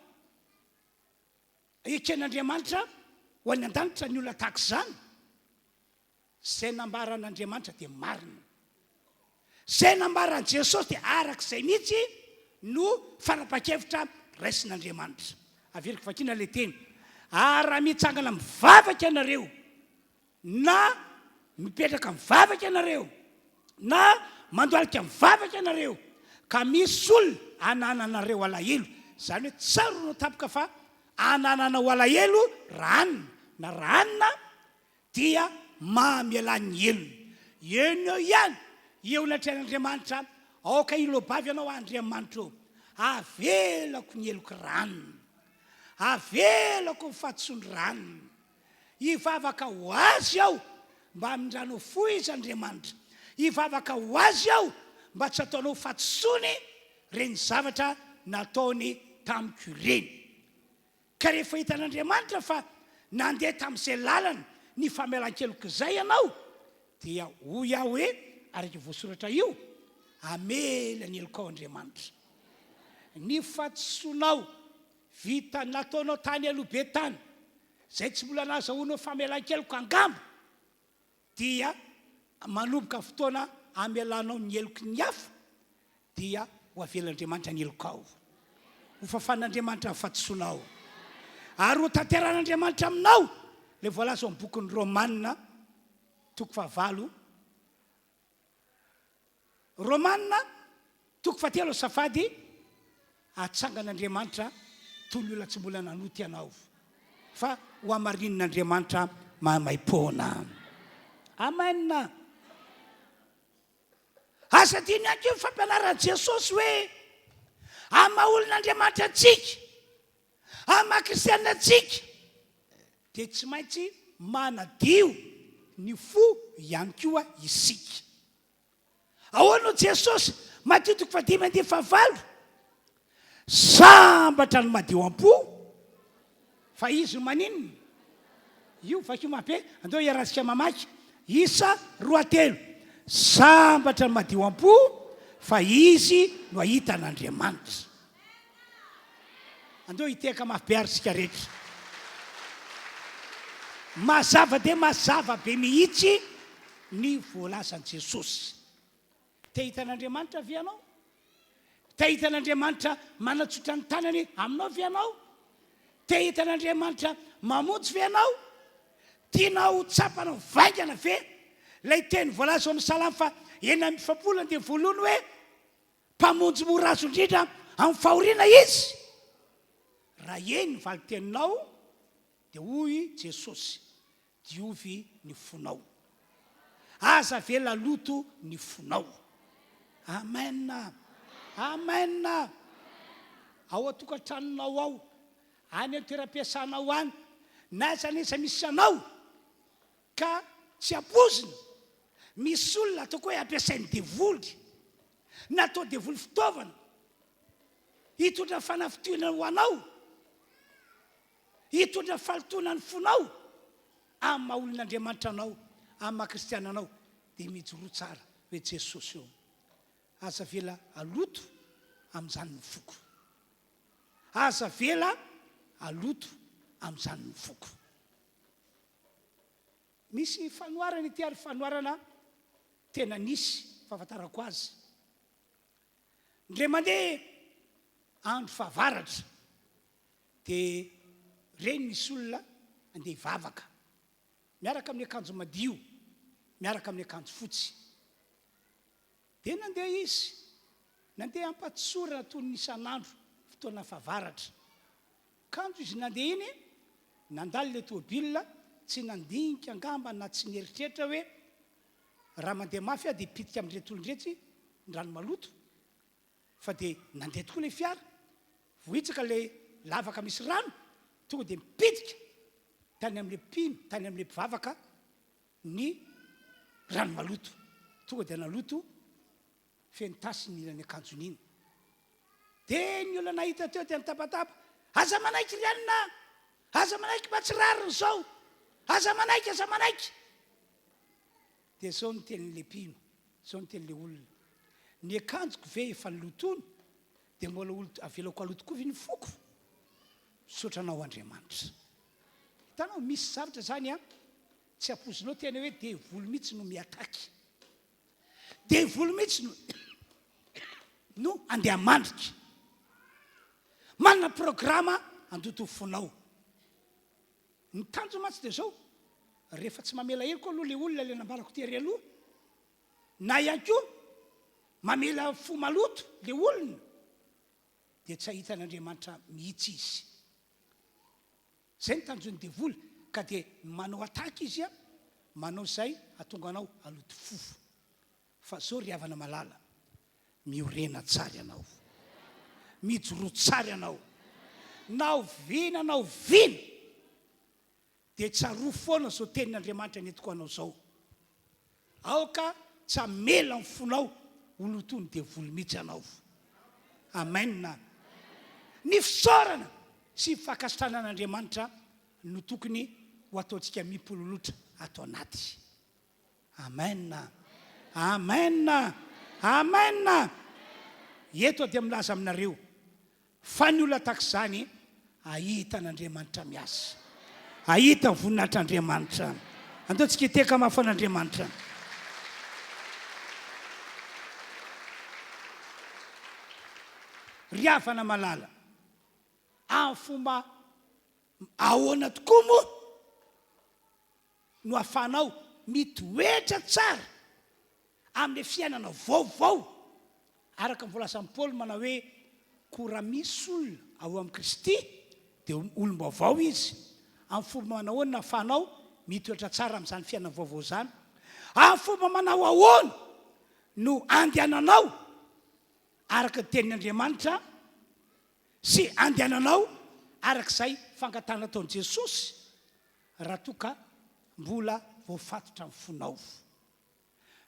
eken'Andriamanitra ho any an-danitra ny olona tahaka izany? Izay nambaran'Andriamanitra dia marina, izay nambaran'i Jesosy dia arak'izay mihitsy no fanapaha-kevitra raisin'Andriamanitra. Averiko vakina le teny, ary raha mitsangana mivavaka ianareo, na mipetraka mivavaka ianareo, na mandoalika mivavaka ianareo, ka misy olona anananareo alahelo, izany hoe tsaro no tapoka fa anananao alahelo ranona, na ranona dia mamela ny helony. Eny eo ihany eo natrehan'Andriamanitra, aoka ilobavy ianao Andriamanitra eo, avelako ny heloko ranona, avelako ny fatsony ranona, hivavaka ho azy aho mba amindrano fo izy Andriamanitra, hivavaka ho azy aho mba tsy ataonao fatsony reny zavatra nataony tamiko ireny. Ka rehefa hitan'Andriamanitra fa nandeha tamin'izay lalana ny famelan-keloka izay ianao, dia hoy aho hoe araka voasoratra io, amela ny helokao Andriamanitra. Ny fatsonao vita nataonao tany aloha be tany, izay tsy mbola nazahoanao famelan-keloka angamba, dia manomboka fotoana amelanao ny heloky ny hafa, dia ho avelan'andriamanitra ny elokao ho fafan'andriamanitra afatosonao ary ho tanteran'andriamanitra aminao le voalaza amin'ny bokin'ny Romanina toko 9 Romanina toko 7 safady atsangan'andriamanitra toy ny olona tsy mbola nanoty ianao fa ho amarin'andriamanitra mamaimpona amen asa tiany anky ny fampianaran'i Jesosy hoe ama olon'andriamanitra antsika ama kristianina antsika dia tsy maintsy manadio ny fo ihany koa isika ahoana Jesosy Matteo 5:9 sambatra ny madio am-po fa izy maninona io vakio mape andeo iarahantsika mamaky isa 2 sambatra ny madio am-po fa izy no ahitan'andriamanitra andeo hiteka mafibearytsika rehetra mazava dia mazava be mihitsy ny voalazan'i Jesosy te hitan'andriamanitra avy ianao te hitan'andriamanitra manatsotra ny tanany aminao avy ianao te hitan'andriamanitra mamonjy ve ianao tianao tsapana vaingana ve lay teny voalaza amin'ny salamy fa eny amin'ny fapolany dia voalohany hoe mpamonjy morazo indrindra amin'ny fahoriana izy raha eny ny valiteninao dia hoy Jesosy diovy ny fonao aza ve laloto ny fonao amen amen ao atokantranonao ao any amin'ny toeram-piasanao any na zanesa misy anao ka tsy apozina misy olona ataoko hoe ampiasainy devoly natao devoly fitaovana hitondra fanafitoana ho anao hitondra falotona ny fonao amin'ny maha olon'andriamanitra anao amin'ny maha kristiana anao dia mijoro tsara hoe Jesosy eo aza vela aloto amin'izany ny foko aza vela aloto amin'izany ny foko misy fanoarana ity ary fanoarana tena nisy fahafantarako azy ndre mandeha andro fahavaratra dia reny misy olona andeha hivavaka miaraka amin'ny akanjo madio miaraka amin'ny akanjo fotsy dia nandeha izy nandeha ampatsorana toy ny isan'andro fotoana fahavaratra kanjo izy nandeha iny nandalo le tômôbila tsy nandinika angamba na tsy nieritreritra hoe raha mandeha mafy dia pitika amin'iretsy olon-dretsy ny rano maloto fa dia nandeha tokoa le fiara vohitsaka le lavaka misy rano tonga dia mipitika tany amin'le mpino tany amin'le mpivavaka ny rano maloto tonga dia naloto fentasy ny ilany akanjon'iny dia ny olona nahita teo dia nitapatapa aza manaiky rianina aza manaiky matsirariny zao aza manaiky dia zao ny tenin'le mpino zao ny tenin'le olona ny akanjoko ve efa nylotony dia mbola avelako alotokovy ny foko sotranao Andriamanitra hitanao misy zavatra zany a tsy apozinao tena hoe devoly mihitsy no miataky devoly mihitsy no andeha mandrika manana programa andoto fonao ny tanjo matsy dia zao rehefa tsy mamela hery koa aloha le olona le nambarako tery aloha na ihany koa mamela fo maloto le olona dia tsy ahitan'Andriamanitra mihitsy izy zay ny tanjony devoly ka dia manao ataky izy a manao zay atonga anao aloto fofo fa zao ry havana malala miorena tsara ianao mijoro tsara ianao nao vina dia tsaro foana zao tenin'Andriamanitra netiko anao zao aoka tsy amela ny fonao olotony devoly mihitsy anao amen ny fisaorana sy fakasitranan'Andriamanitra no tokony ho ataontsika mipololotra atao anaty amen eto dia milaza aminareo fa ny olona tak'izany ahitan'Andriamanitra miasa ahita ny voninahitr'Andriamanitra andaontsika hiteka mahafan'Andriamanitra ry havana malala amin'ny fomba ahoana tokoa moa no ahafanao mitoetra tsara amin'ny fiainana vaovao araka mivolasan'i Paoly manao hoe koa misy olona ao amin'ny Kristy dia olom-baovao izy amin'ny fomba manao ahoana ahafanao mitoetra tsara amin'izany fiainana vaovao zany amin'ny fomba manao ahoana no andehananao araka ny tenin'Andriamanitra sy andehananao arak'izay fangatana ataon'i Jesosy raha toa ka mbola voafatotra amin'ny fonao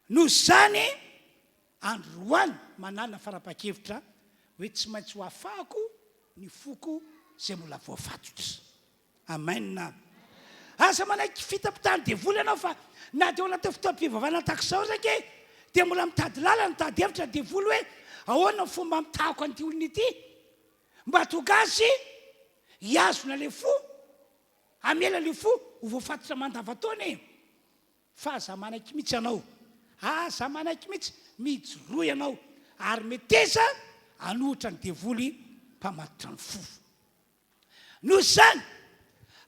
no zany androany manana fara-pakevitra hoe tsy maintsy ho afahako ny foko izay mbola voafatotra. Amen. Asa manaiky fitampitany devoly ianao fa na dia anaty fotoam-pivavahana tahak'izao raiky dia mbola mitady lalana mitady hevitra devoly hoe ahoana ny fomba mitahako an'ity olona ity mba tonga azy hiazona le fo amela le fo ho voafatotra mandavataona fa za manaiky mihitsy ianao za manaiky mihitsy mijoroa ianao ary meteza anohitra ny devoly mpamatotra ny fo no zany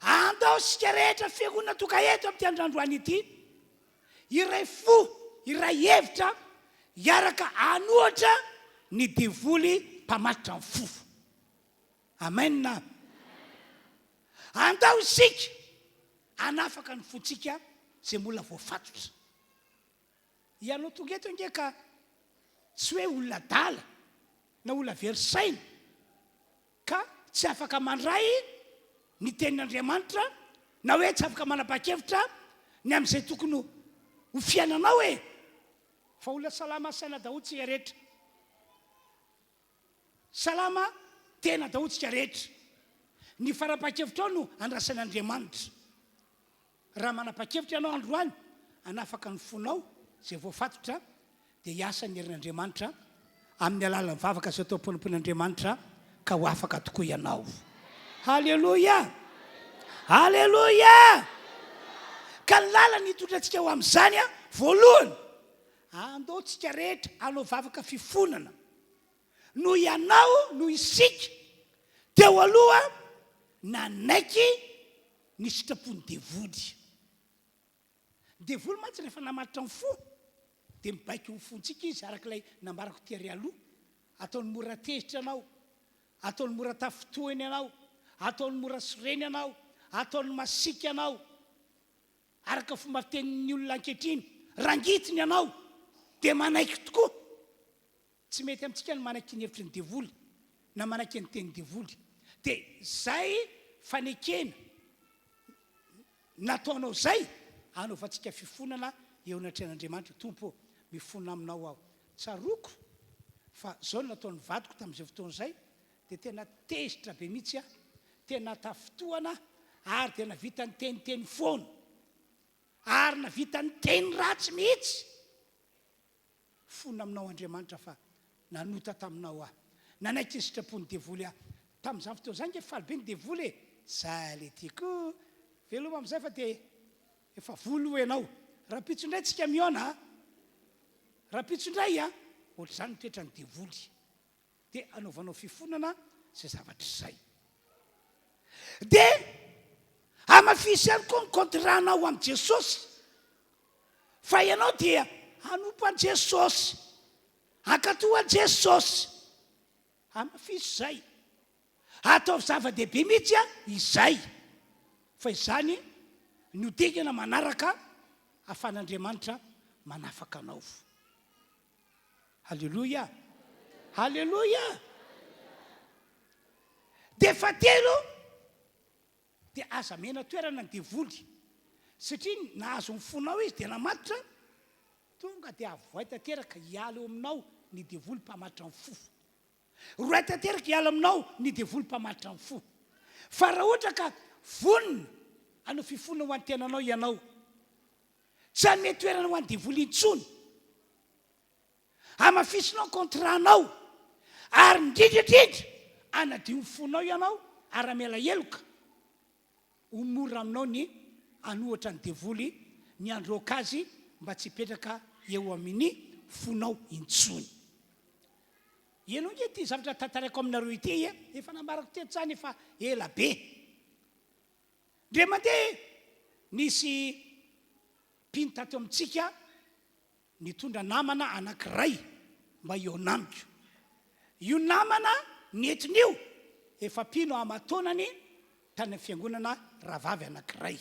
andao sika rehetra fiangonana toka eto amin'ity androandroany ity iray fo iray hevitra hiaraka anohatra ny devoly mpamatotra ny fo. Amen. Andao isika anafaka ny fotsika izay mbola voafatotra ianao tonga eto nge ka tsy hoe olona dala na olona verisaina ka tsy afaka mandray ny tenin'Andriamanitra na hoe tsy afaka manapa-kevitra ny amin'izay tokony ho fiainanao fa olona salama saina dahotsika rehetra salama tena dahotsika rehetra ny fara-pakevitra ao no andrasan'Andriamanitra raha manapa-kevitra ianao androany anafaka ny fonao izay voafatotra dia hiasa ny herin'Andriamanitra amin'ny alalan'ny vavaka izay atao am-ponompon'Andriamanitra ka ho afaka tokoa ianao. Halleluja. Halleluja. Ka ny lalana hitondrantsika ho amin'izany voalohany andaontsika rehetra anao vavaka fifonana no ianao no isika teo aloha nanaiky ny sitrapony devoly. Devoly mantsy rehefa namaritra ny fo dia mibaiky ho fontsika izy arak'ilay nambarako tiary aloha ataony mora tezitra ianao ataony mora tafotohany ianao ataony mora soreny ianao ataony masika ianao araka fomba fitenin'ny olona ankehitriny rangitiny ianao dia manaiky tokoa tsy mety amintsika ny manaiky ny hevitry ny devoly na manaiky ny teny devoly dia zay fanekena nataonao zay anaovantsika fifonana eo anatrehan'Andriamanitra tompo mifona aminao aho tsaroko fa zao no nataon'ny vadiko tamin'izay fotoana izay dia tena tezitra be mihitsy tena tafotoana ary tena vita ny teniteny foana ary na vita ny teny ratsy mihitsy fona aminao Andriamanitra fa nanota taminao nanaiky ny sitrapony devoly tamin'izany fotoana izany nge faly be ny devoly zay le tiako veloma amin'izay fa dia efa volo ianao raha pitsondray tsika miona raha pitsondray ohatr'izany mitoetra ny devoly dia anaovanao fifonana izay zavatra izay dia amafisy ihany koa ny kontranao amin'i Jesosy fa ianao dia hanompo an'i Jesosy hankatoa an'i Jesosy amafisy izay ataovy zava-dehibe mihitsy izay fa izany no tegana manaraka afan'Andriamanitra manafaka anao. Halleluja. Halleluja. Dia fahatelo dia aza mena toerana ny devoly satria nahazo ny fonao izy dia namatotra tonga dia avoay tanteraka hiala eo aminao ny devoly mpamatotra ny fo roay tanteraka hiala aminao ny devoly mpamatotra ny fo fa raha ohatra ka vonina anao fifona ho antenanao ianao tsy hanome toerana ho an'ny devoly intsony amafisinao kontranao ary indrindrandrindra anadio ny fonao ianao ary amela eloka homora aminao ny anohatra ny devoly ny androaka azy mba tsy hipetraka eo amin'ny fonao intsony. ianao nge ty zavatra tantaraiko aminareo ity efa namarako tetsany efa ela be ndre mandeha nisy mpino tato amintsika nitondra namana anankiray mba eo namiko io namana nentin'io efa mpino amatonany tany amin'ny fiangonana rahavavy anankiray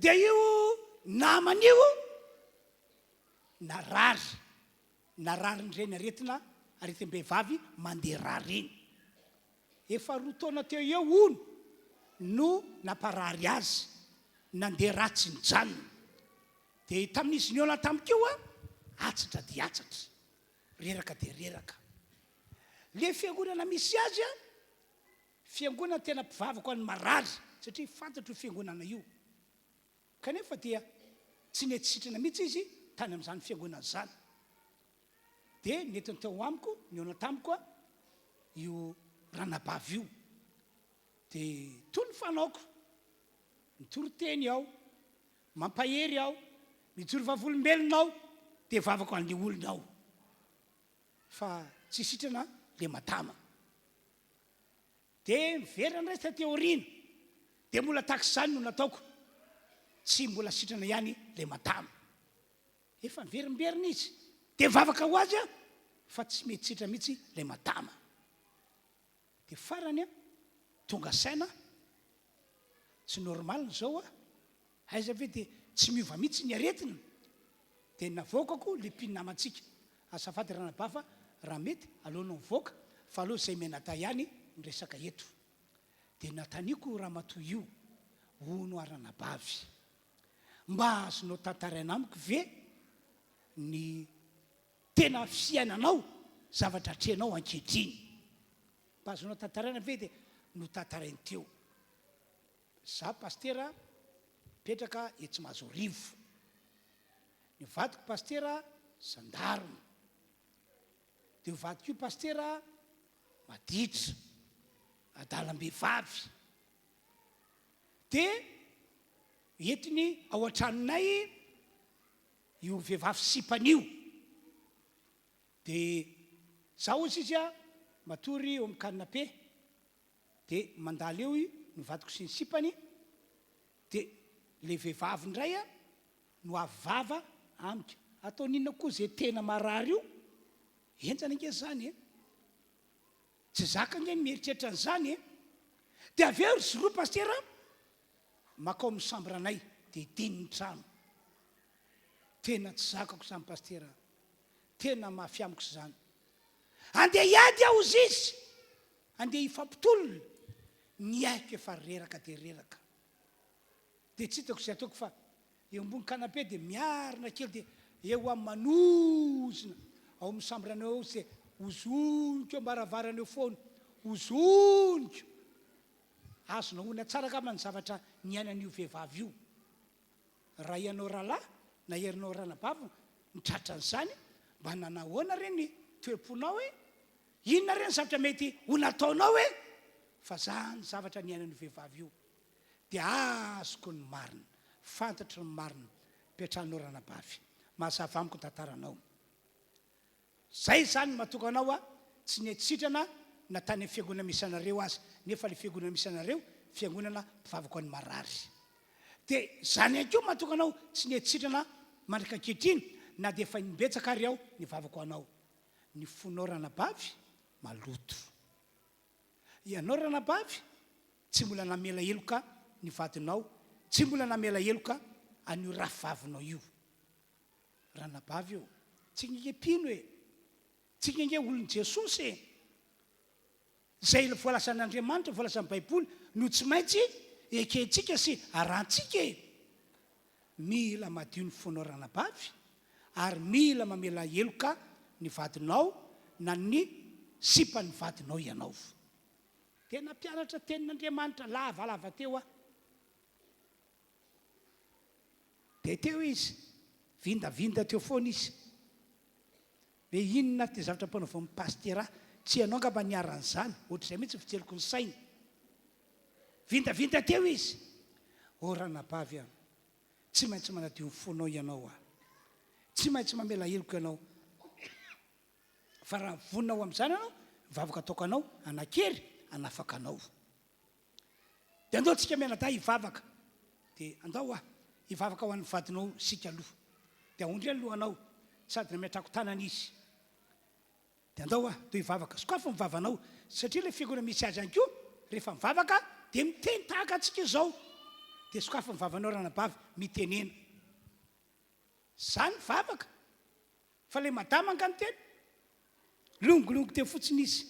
dia io naman'io narary nireny aretim-behivavy mandeha rary iny efa roa taona teo eo ono no namparary azy nandeha ratsy ny janony dia tamin'izy ny ona tamiko io atsatra dia atsatra reraka dia reraka le fiangonana misy azy fiangonana tena mpivavaka ho an'ny marary satria fantatro fiangonana io kanefa dia tsy netisitrana mihitsy izy tany amin'izany fiangonana zany dia netiny teo amiko ny ona tamiko io ranabavy io dia toy ny fanaoko mitory-teny aho mampahery aho mijoro vavolombelona aho dia vavako an'le olona aho fa tsy sitrana le matama dia miverana ray tateo orina dia mbola takizany no nataoko tsy mbola sitrana ihany le matama efa miverimberina izy dia vavaka ho azy fa tsy mety sitra mihitsy le matama dia farany tonga saina tsy normaly zao aiza ve dia tsy miova mihitsy ny aretina dia navoakako le mpininamantsika asafady ranabava raha mety alohanao mivoaka fa aloha zay menata ihany nyresaka eto dia nataniko raha mato io ono aranabavy mba azonao tantaraina amiko ve ny tena fiainanao zavatra treanao ankehitriny mba azonao tantaraina ve dia no tantarainy teo za pastera petraka etsy mahazo rivo ny vadiko pastera sandarona dia vadiko io pastera maditra adalam-behivavy dia entiny ao an-tranonay io vehivavy sipan'io dia zaho ozy izy matory eo amin'ny kanape dia mandala eo ny vadiko sy ny sipany dia le vehivavy indray no avava amika atao ninona koa zay tena marary io enjana nge zany tsy zaka nge ny mieritreritra an'izany dia avy eo ry roa pastera makao amin'ny sambranay dia idininy trano tena tsy zakako zany pastera tena mahafiamiko zany andeha iady aho zy izy andeha hifampitolona ny aiko efa reraka dia reraka dia tsy hitako zay ataoko fa eo ambony kanape dia miarina kely dia eo amin'ny manozina ao amin'ny sambranao eo zay ozoniko mbaravarana eo foana ozoniko azonao ona tsara ka many zavatra ny ainan'io vehivavy io raha ianao rahalahy na herinao ranabava mitratra an'izany mba nanahoana reny toeponao inona reny zavatra mety ho nataonao fa zany zavatra ny ainan'io vehivavy io dia azoko ny marina fantatro ny marina petranao ranabavy mahazava amiko tantaranao zay zany matoka anao tsy netisitrana na tany amin'ny fiangonana misy anareo azy nefa le fiangonana misy anareo fiangonana mpivavaka ny marary dia zany ihany koa matoka anao tsy netisitrana mandrika ankehitriny na dia efa nimbetsaka ary aho ny vavako anao ny fonao ranabavy maloto ianao ranabavy tsy mbola namela eloka ny vadinao tsy mbola namela eloka an'io rafivavinao io ranabavy io tsy nge mpino tsy nge olon Jesosy zay voalasan'Andriamanitra voalasan'ny Baiboly no tsy maintsy ekentsika sy arantsika mila madio ny fonao ranabavy ary mila mamela eloka ny vadinao na ny sipany vadinao ianao tena mpianatra tenin'Andriamanitra lavalava teo dia teo izy vindavinda teo foana izy hoe inona ty zavatra mpanaovao amin'ny pastera tsy ianao ngamba niaran'izany ohatr'izay mihitsy fijeloko ny saina vindavinda teo izy ranabavy tsy maintsy manadio ny fonao ianao tsy maintsy mamela eloko ianao fa raha vonina ao amin'izany anao vavaka ataokanao anakery anafakanao dia andao tsika mianada hivavaka dia andao hivavaka ho an'ny vadinao sika aloha dia aondry alohanao sady nametrako tanana izy dia andao to hivavaka sokafa mivavanao satria ilay fiangonana misy azy any koa rehefa mivavaka dia miteny tahaka antsika izao dia sokafa mivavanao ranabavy mitenena zany vavaka fa ilay madama angano teny longolongo teo fotsiny izy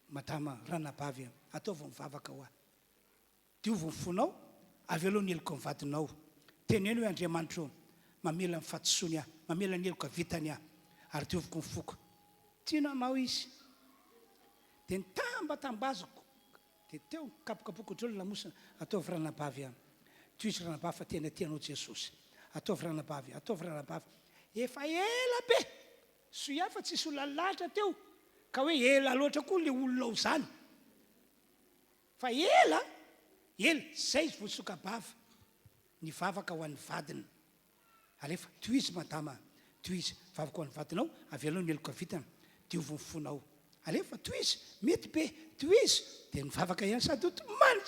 madama ranabavy ataovy mivavaka ho diovy mifonao avy aloha ny eloko mivadinao teneny hoe Andriamanitra mamela ny fatosoany mamela ny eloka vitany ary dioviko mifoko tiananao izy dia nitambatambazako dia teo kapokapoko otrolo lamosina ataovy ranabavy toizy ranabavy fa tena tianao Jesosy ataovy ranabavy efa ela be soia fa tsisy olona lahatra teo ka hoe ela loatra koa le olonao zany fa ela zay izy vosoka bava ny vavaka ho an'ny vadiny alefa toizy madama toizy vavaka ho an'ny vadinao avy aloha ny eloka vitana diovy mifonao alefa toizy mety be toizy dia ny vavaka ihany sady otomany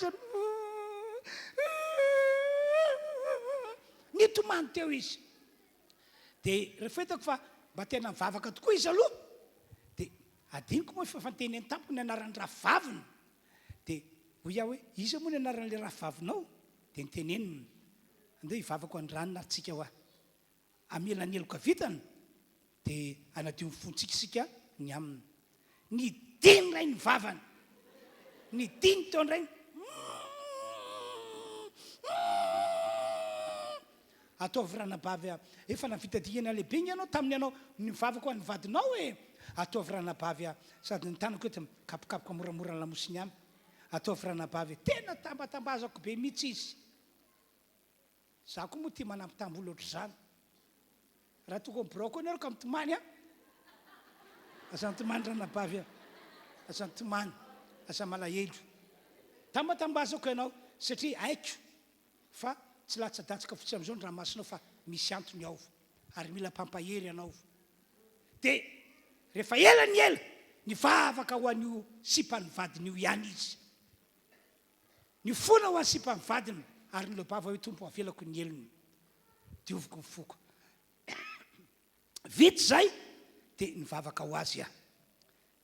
nitomany teo izy dia rehefa hitako fa mba tena mivavaka tokoa izy aloha dia adiniko moa fafanteny tampoko ny anaran'ny rahavaviny dia hoy iaho hoe iza moa ny anaran'ilay rahavavinao dia niteneniny andeo hivavaka ho andranona arytsika ho amela ny eloka vitana dia anadio mifonitsikisika ny aminy ny diny ray ny vavany ny diny teo ndray ataovy ranabavy efa navitadingana lehibe igny ianao tamin'ny ianao ny mivavaka ho an'ny vadinao hoe ataovy ranabavy sady ny tanako hoe kapokapoka moramora ny lamosiny any ataovy ranabavy tena tambatambazako be mihitsy izy za koa moa tia manampitamboly ohatr'izany raha tonga broko anareo ka mitomany aza mitomany ranabavy aza mitomany aza malahelo tambatambazako ianao satria aiko fa tsy latsadatsaka fotsy amin'izao ny ranomasinao fa misy antony ao ary mila mpampahery ianao dia rehefa ela ny vavaka ho an'io sipany vadiny io ihany izy ny fona ho an'ny sipany vadiny ary nylobava hoe tompo avelako ny elony dioviko mifoko vity zay dia nivavaka ho azy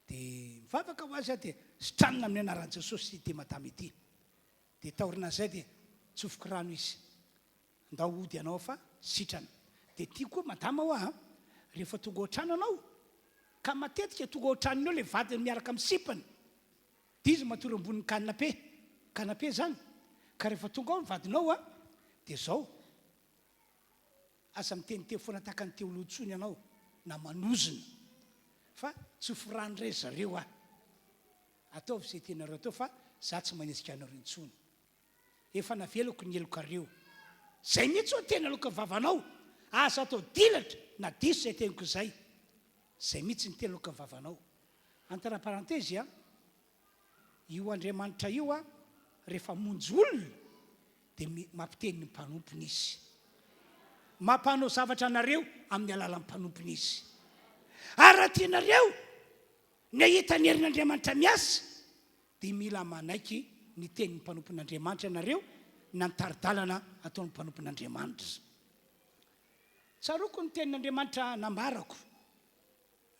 dia mivavaka ho azy dia sitranina amin'ny anaran'i Jesosy dia madama ity dia taorinan'izay dia tsofoko rano izy ndao ody ianao fa sitrana dia tia koa madama ho rehefa tonga ohatrano anao ka matetika tonga ohatranony eo le vadiny miaraka amin'ny sipany dia izy matory ambonin'ny kanape zany ka rehefa tonga ao ny vadinao dia zao aza miteniteo foana tahaka ny teolotsony ianao na manoziny fa tsofo rano ray zareo ataovy zay tenareo atao fa za tsy manezika anareo intsony efa navelako ny elokareo zay mihitsy ho tena loka vavanao aza atao dilatra na diso zay teniko izay zay mihitsy ny tena loka vavanao antara parentezy io Andriamanitra io rehefa monjy olona dia mampiteny ny mpanompony izy mampanao zavatra anareo amin'ny alalan'ny mpanompony izy ary raha tianareo ny ahita ny herin'Andriamanitra miasa dia mila manaiky ny tenin'ny mpanompon'Andriamanitra ianareo na nitaridalana ataon'ny mpanompon'Andriamanitra tsaroko ny tenin'Andriamanitra nambarako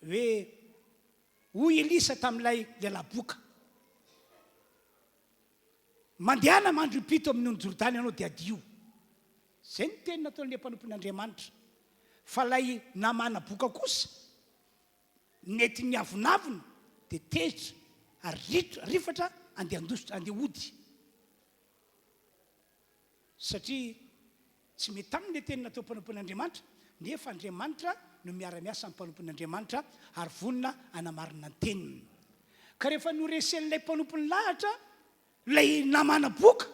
hoe hoy Elisa tamin'ilay lelaboka mandehana mandro pito amin'ny onjordany ianao dia adio zay ny teny nataon'ilay mpanompon'Andriamanitra fa lay namana boka kosa nety ny avonavona dia tezitra ary rifatra andeha ody satria tsy mety aminy le teny natao mpanompon'Andriamanitra nefa Andriamanitra no miara-miasa amin'ny mpanompon'Andriamanitra ary vonina anamarina ny teniny ka rehefa noresen'ilay mpanompony lahatra lay namana boka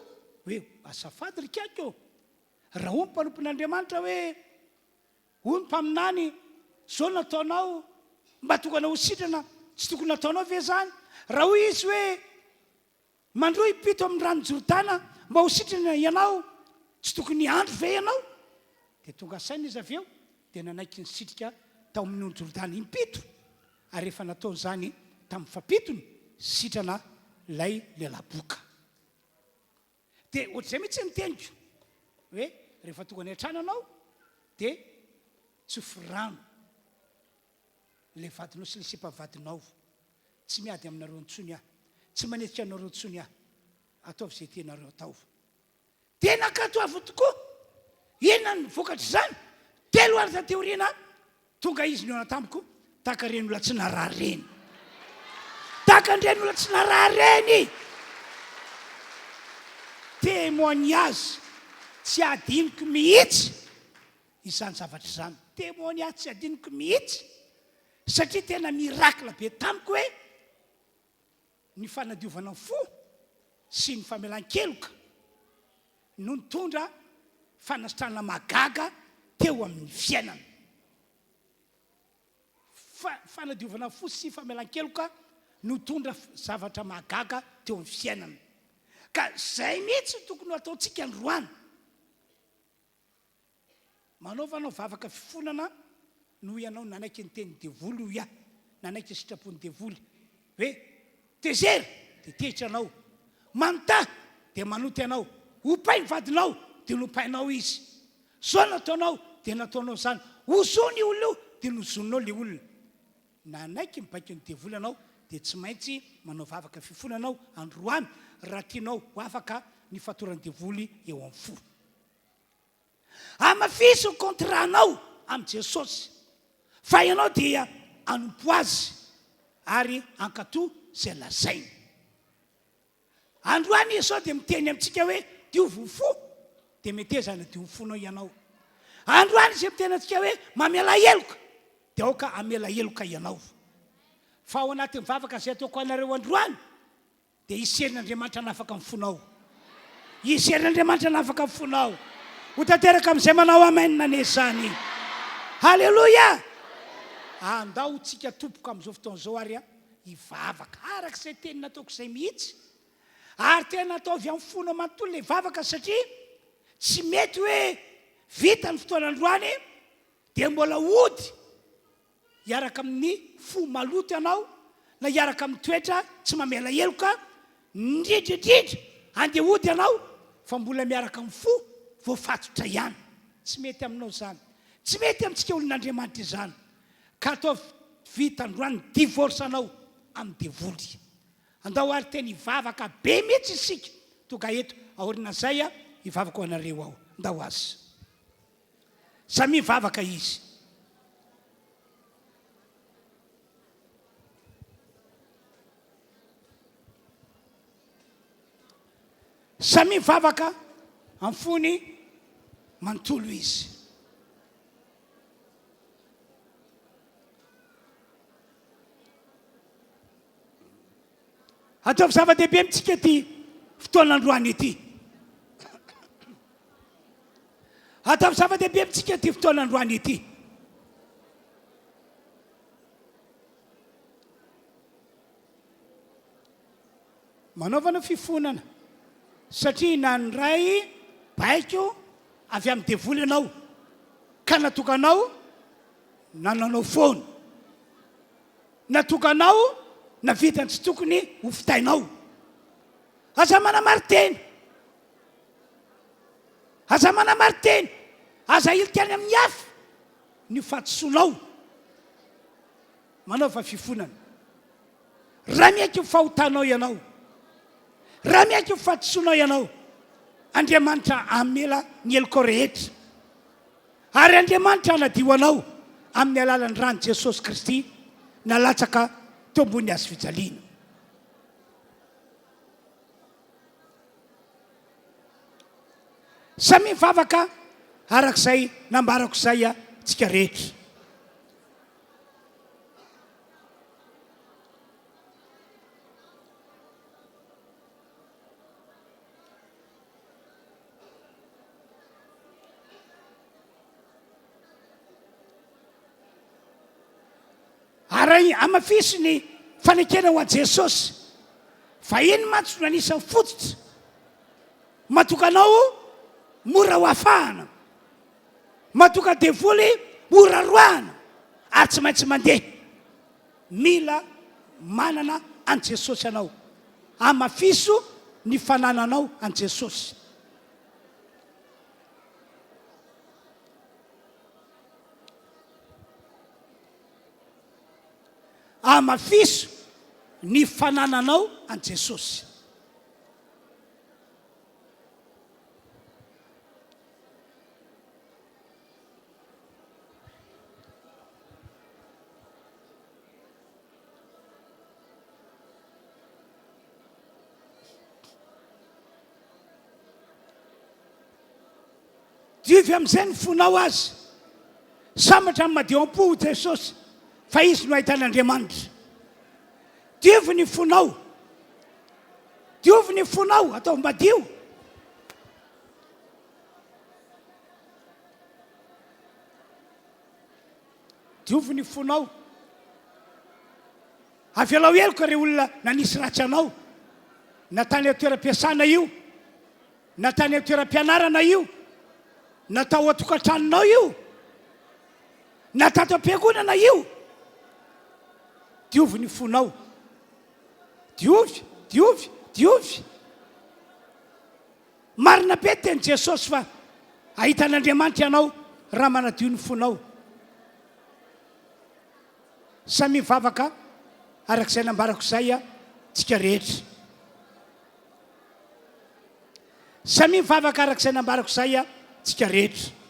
hoe azafady rikako raha hoy ny mpanompon'Andriamanitra hoe hoy ny mpaminany zao nataonao mba tokana ho sitrana tsy tokony nataonao ve zany raha hoy izy hoe mandro ipito amin'ny rano Jordana mba ho sitrana ianao tsy tokony andro ve ianao dia tonga saina izy avy eo dia nanaiky ny sitrika tao amin'ny Jordany impito ary rehefa natao zany tamin'ny fapitony sitrana lay lelaboka dia ohatr'izay mihitsy niteniko hoe rehefa tonga ny an-trano anao dia tsofo rano le vadinao sy le sepavadinao tsy miady aminareo ntsony aho tsy manetika anareo ntsony aho ataovy izay tianareo atao tena katoavo tokoa inona ny vokatra zany 3 ary tateoriana tonga izy ny ao anatamiko tahaka reny olona tsy naraha reny tahaka nireny olona tsy naraha reny témoignage tsy adiniko mihitsy izany zavatra izany témoignage tsy adiniko mihitsy satria tena miracle be tamiko hoe ny fanadiovana fo sy ny famelan-keloka no nitondra fanasitrana magaga teo amin'ny fiainana fanadiovana fo sy famelan-keloka no tondra zavatra magaga teo amin'ny fiainana ka zay mihitsy tokony ataontsika androany manaovanao vavaka fifonana no ianao nanaiky ny teny devoly ia nanaiky ny sitrapony devoly hoe tezery dia tehitra anao manontà dia manoty anao hopay ny vadinao dia nopainao izy zao nataonao dia nataonao zany hozony olo dia nozonao le olona nanaiky mibaiko ny devoly anao dia tsy maintsy manao vavaka fifonanao androany raha tianao ho afaka ny fatorany devoly eo amin'ny fo amafisy ny contranao amin'ny Jesosy fa ianao dia anompo azy ary ankatoa zay lazainy androany izao dia miteny amintsika hoe diovy fo dia mety ezana diovy fonao ianao androany izay miteny amintsika hoe mamela heloka dia aoka amela heloka ianao fa ao anatin'ny vavaka izay ataoko anareo androany dia iserin'Andriamanitra nafaka amin'ny fonao iserin'Andriamanitra nafaka amin'ny fonao ho tanteraka amin'izay manao amainina nezany halleloia andao tsika tompoka amin'izao fotoan'izao ary hivavaka arak'izay teny nataoko izay mihitsy ary tena ataovy amin'ny fonao manontolo le vavaka satria tsy mety hoe vita ny fotoan'androany dia mbola ody hiaraka amin'ny fo maloto ianao na hiaraka amin'ny toetra tsy mamela heloka ndridridrindra andeha ody ianao fa mbola miaraka amin'ny fo voafatotra ihany tsy mety aminao zany tsy mety amintsika olon'Andriamanitra izany ka atao vita androany divorce anao amin'ny devoly andao ary teny hivavaka be mihitsy isika toga eto aorina zay hivavaka ho anareo ao ndao azy samy hivavaka izy samy hivavaka amin'ny fony manontolo izy ataovy zava-dehibe amintsika ty fotoan'androany ity ataovy zava-dehibe amintsika ty fotoan'androany ity manaovana fifonana satria nanray baiko avy amin'ny devoly ianao ka natokanao nananao foana natokanao na vitany tsy tokony ho fitainao aza manamariteny aza manamariteny aza ilikany amin'ny hafa ny fatosoanao manaova fifonana raha miaiky mifahotanao ianao raha miaiky mifatosoanao ianao Andriamanitra amela ny heloko rehetra ary Andriamanitra anadio anao amin'ny alalan'ny rano Jesosy Kristy nalatsaka teo ambony azy fijaliana samy mivavaka arak'izay nambarako izay tsika rehetra ary amafisy ny fanekena ho an Jesosy fa iny mantsy no anisany fototra matokanao mora ho afahana matoka devoly mora roana ary tsy maintsy mandeha mila manana an Jesosy anao, amafiso ny fanananao an Jesosy. Amafiso ny fanananao an Jesosy. Diovy amin'izay ny fonao azy, samatra amin'ny madio-po Jesosy fa izy no ahitan'Andriamanitra. Diovy ny fonao, diovy ny fonao, atao madio. Diovy ny fonao. Avelao eloko ireo olona nanisy ratsy anao, natany amin'ny toeram-piasana io, natany amin'ny toeram-pianarana io, natao atokantranonao io, natato am-piangonana io. Diovy ny fonao, diovy, diovy, diovy. Marina be teny Jesosy fa ahitan'Andriamanitra ianao raha manadio ny fonao. Samy mivavaka arak'izay nambarako izay tsika rehetra. Samy mivavaka arak'izay nambarako izay tsika rehetra.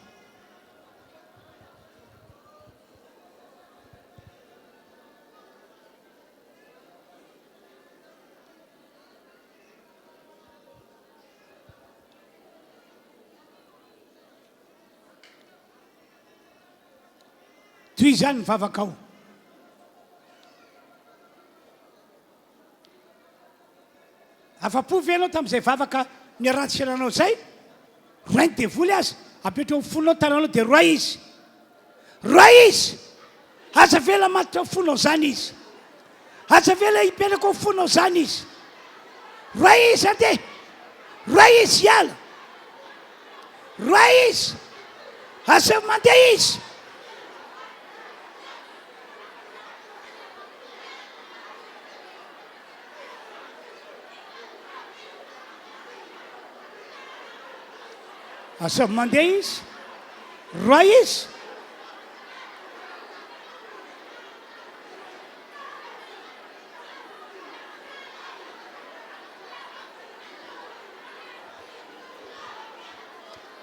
Toy izany ny vavakao. Afa-po ve ianao tamin'izay vavaka niaratsy fiainanao izay? Roay ny devoly azy, apetrao amin'ny fonao tananao dia roay izy. Roay izy. Aza vela matitra amin'ny fonao zany izy. Aza vela hipetraka amin'ny fonao zany izy. Roay izy andeha. Roay izy hiala. Roay izy. Aza mandeha izy. Asa mandeha izy, roay izy.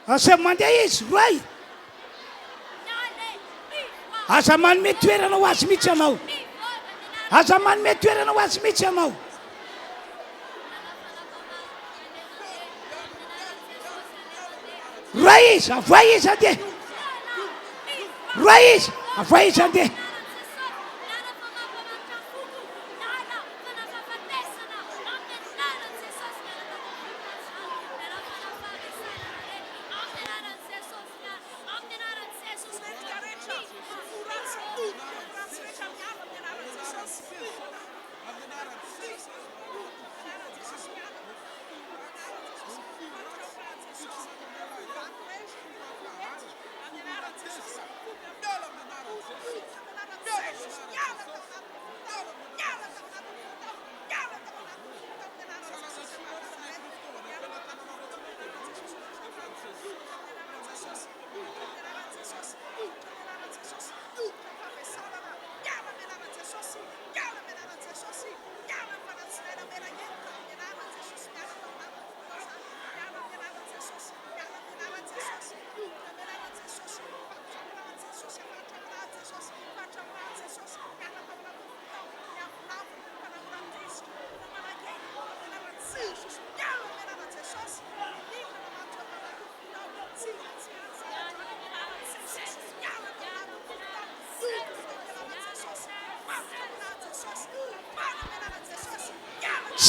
Asa mandeha izy, roay. Asa manome toerana ho azy mihitsy ianao. Asa manome toerana ho azy mihitsy ianao. Roay izy, avoay izy andeha. Roay izy, avoay izy andeha.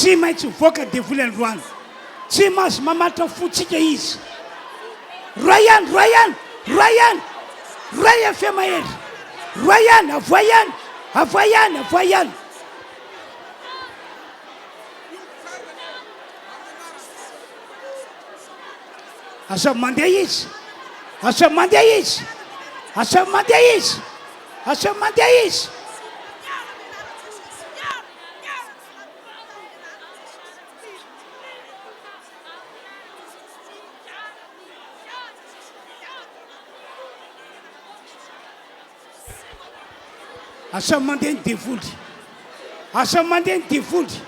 Tsy maintsy mivoaka devoly androany. Tsy mahazo mamatra fotsika izy. Roay ihany, roay ihany, roay ihany. Roay efe mahery. Roay ihany, avoay ihany, avoay ihany, avoay ihany. Asa mandeha izy. Asa mandeha izy. Asa mandeha izy. asa mandeha izy. Asa mandeha ny devoly. Asa mandeha ny devoly.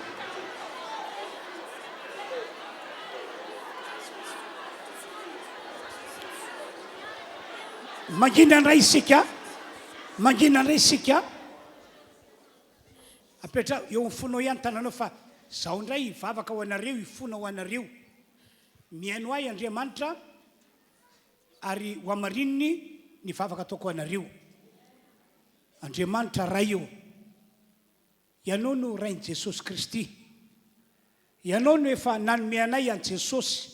Mangina ndray isika. Mangina ndray isika. Apetra eo mifono ihany tananao fa zaho ndray vavaka ho anareo, ifona ho anareo. Miaino ahy Andriamanitra ary ho amarininy ny vavaka ataoko anareo. Andriamanitra ray eo. Ianao no rain Jesosy Kristy. Ianao no efa nanome anay an Jesosy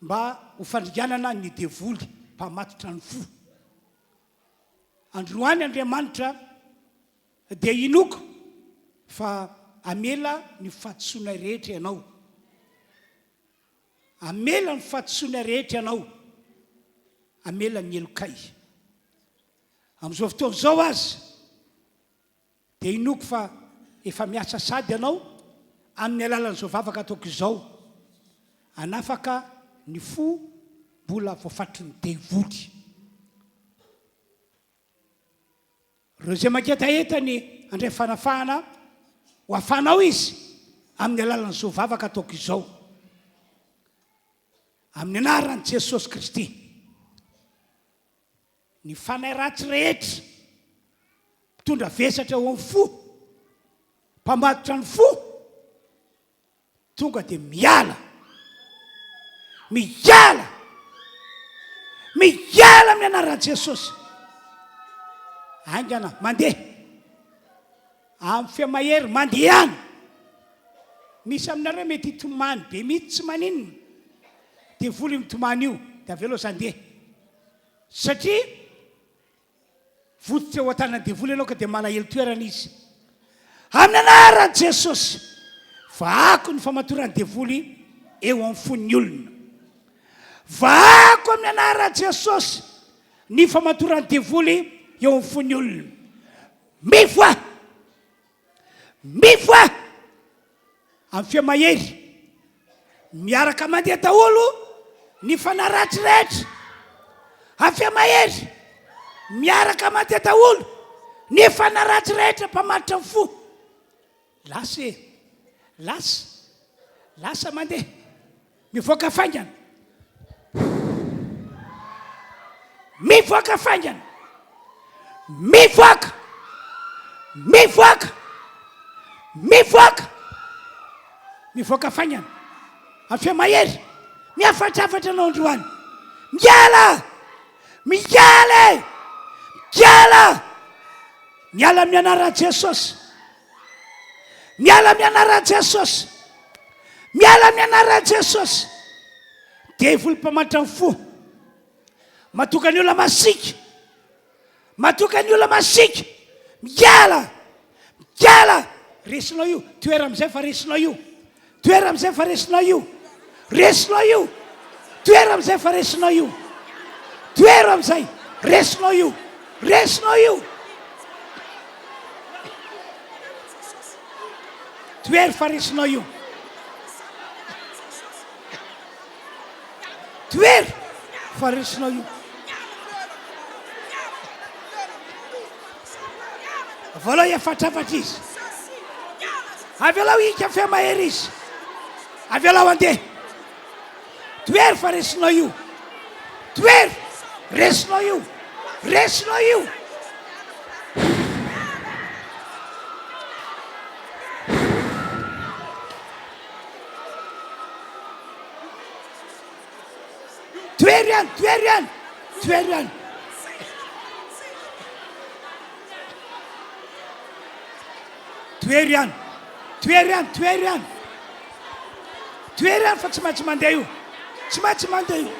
mba ho fandriganana ny devoly mpamatotra ny fo. Androany Andriamanitra dia inoko fa amela ny fatosoana rehetra ianao. Amela ny fatosoana rehetra ianao. Amela ny elokay. Amin'izao fotoana izao azy dia inoko fa efa miasa sady ianao amin'ny alalan'izao vavaka ataoko izao. Anafaka ny fo mbola voafatry ny devoly. Reo zay maketa entany handray-panafahana ho afanao izy amin'ny alalan'izao vavaka ataoko izao. Amin'ny anaran'i Jesosy Kristy. Ny fanahy ratsy rehetra mitondra vesatra eo amin'ny fo, mpamatotra ny fo, tonga dia miala. Miala amin'ny anaran'i Jesosy. Aingana mandeha amin'ny fiamahery mandeha any. Misy aminareo mety hitomany be mihitsy tsy maninona devoly mitomany io dia avy aloha zandeha. Satria vototra eo an-tanany devoly ianao ka dia malahelo toerana izy. Amin'ny anaran'i Jesosy vaako ny famatorany devoly eo amin'ny fon'ny olona. Vaako amin'ny anaran'i Jesosy ny famatorany devoly eo amin'ny fon'ny olona. Mivoa amin'ny fiamahery miaraka mandeha daholo ny fanahy ratsy rehetra. Amin'ny fiamahery miaraka mandeha daholo ny fanahy ratsy rehetra mpamatotra ny fo. Lasa mandeha mivoaka faingana. Mivoaka faingana. Mivoaka faingana. Amin'ny fiamahery miafatrafatra anao androany. Miala amin'ny anaran'i Jesosy. Miala amin'ny anaran'i Jesosy. Miala amin'ny anaran'i Jesosy. Devoly mpamatotra ny fo. Matoka ny olona masika. Matoka ny olona masika. Miala. Resinao io. Toera amin'izay fa resinao io. Toera amin'izay fa resinao io. Resinao io. Toera amin'izay fa resinao io. Toera amin'izay. Resinao io. Resinao io. Toera fa resinao io. Toera fa resinao io. Volao iafatrafatra izy. Avy alao hika fiamahery izy. Avy alao andeha. Toera fa resinao io. Toera resinao io. Resinao io. Toera ihany. Toera ihany fa tsy maintsy mandeha io. Tsy maintsy mandeha io.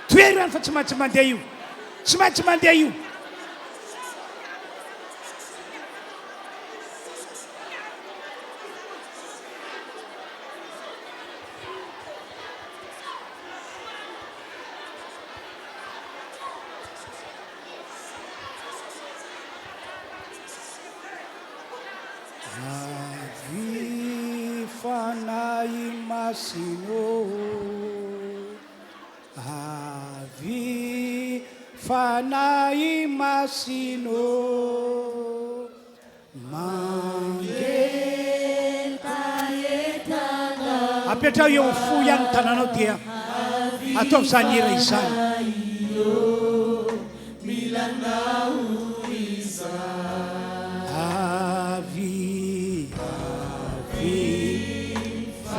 Toera ihany fa tsy maintsy mandeha io. Tsy maintsy mandeha io. masino avy fanahy masino mangetaetana apetrao eo fo ihany tananao dia ataovy zany ira izany milanao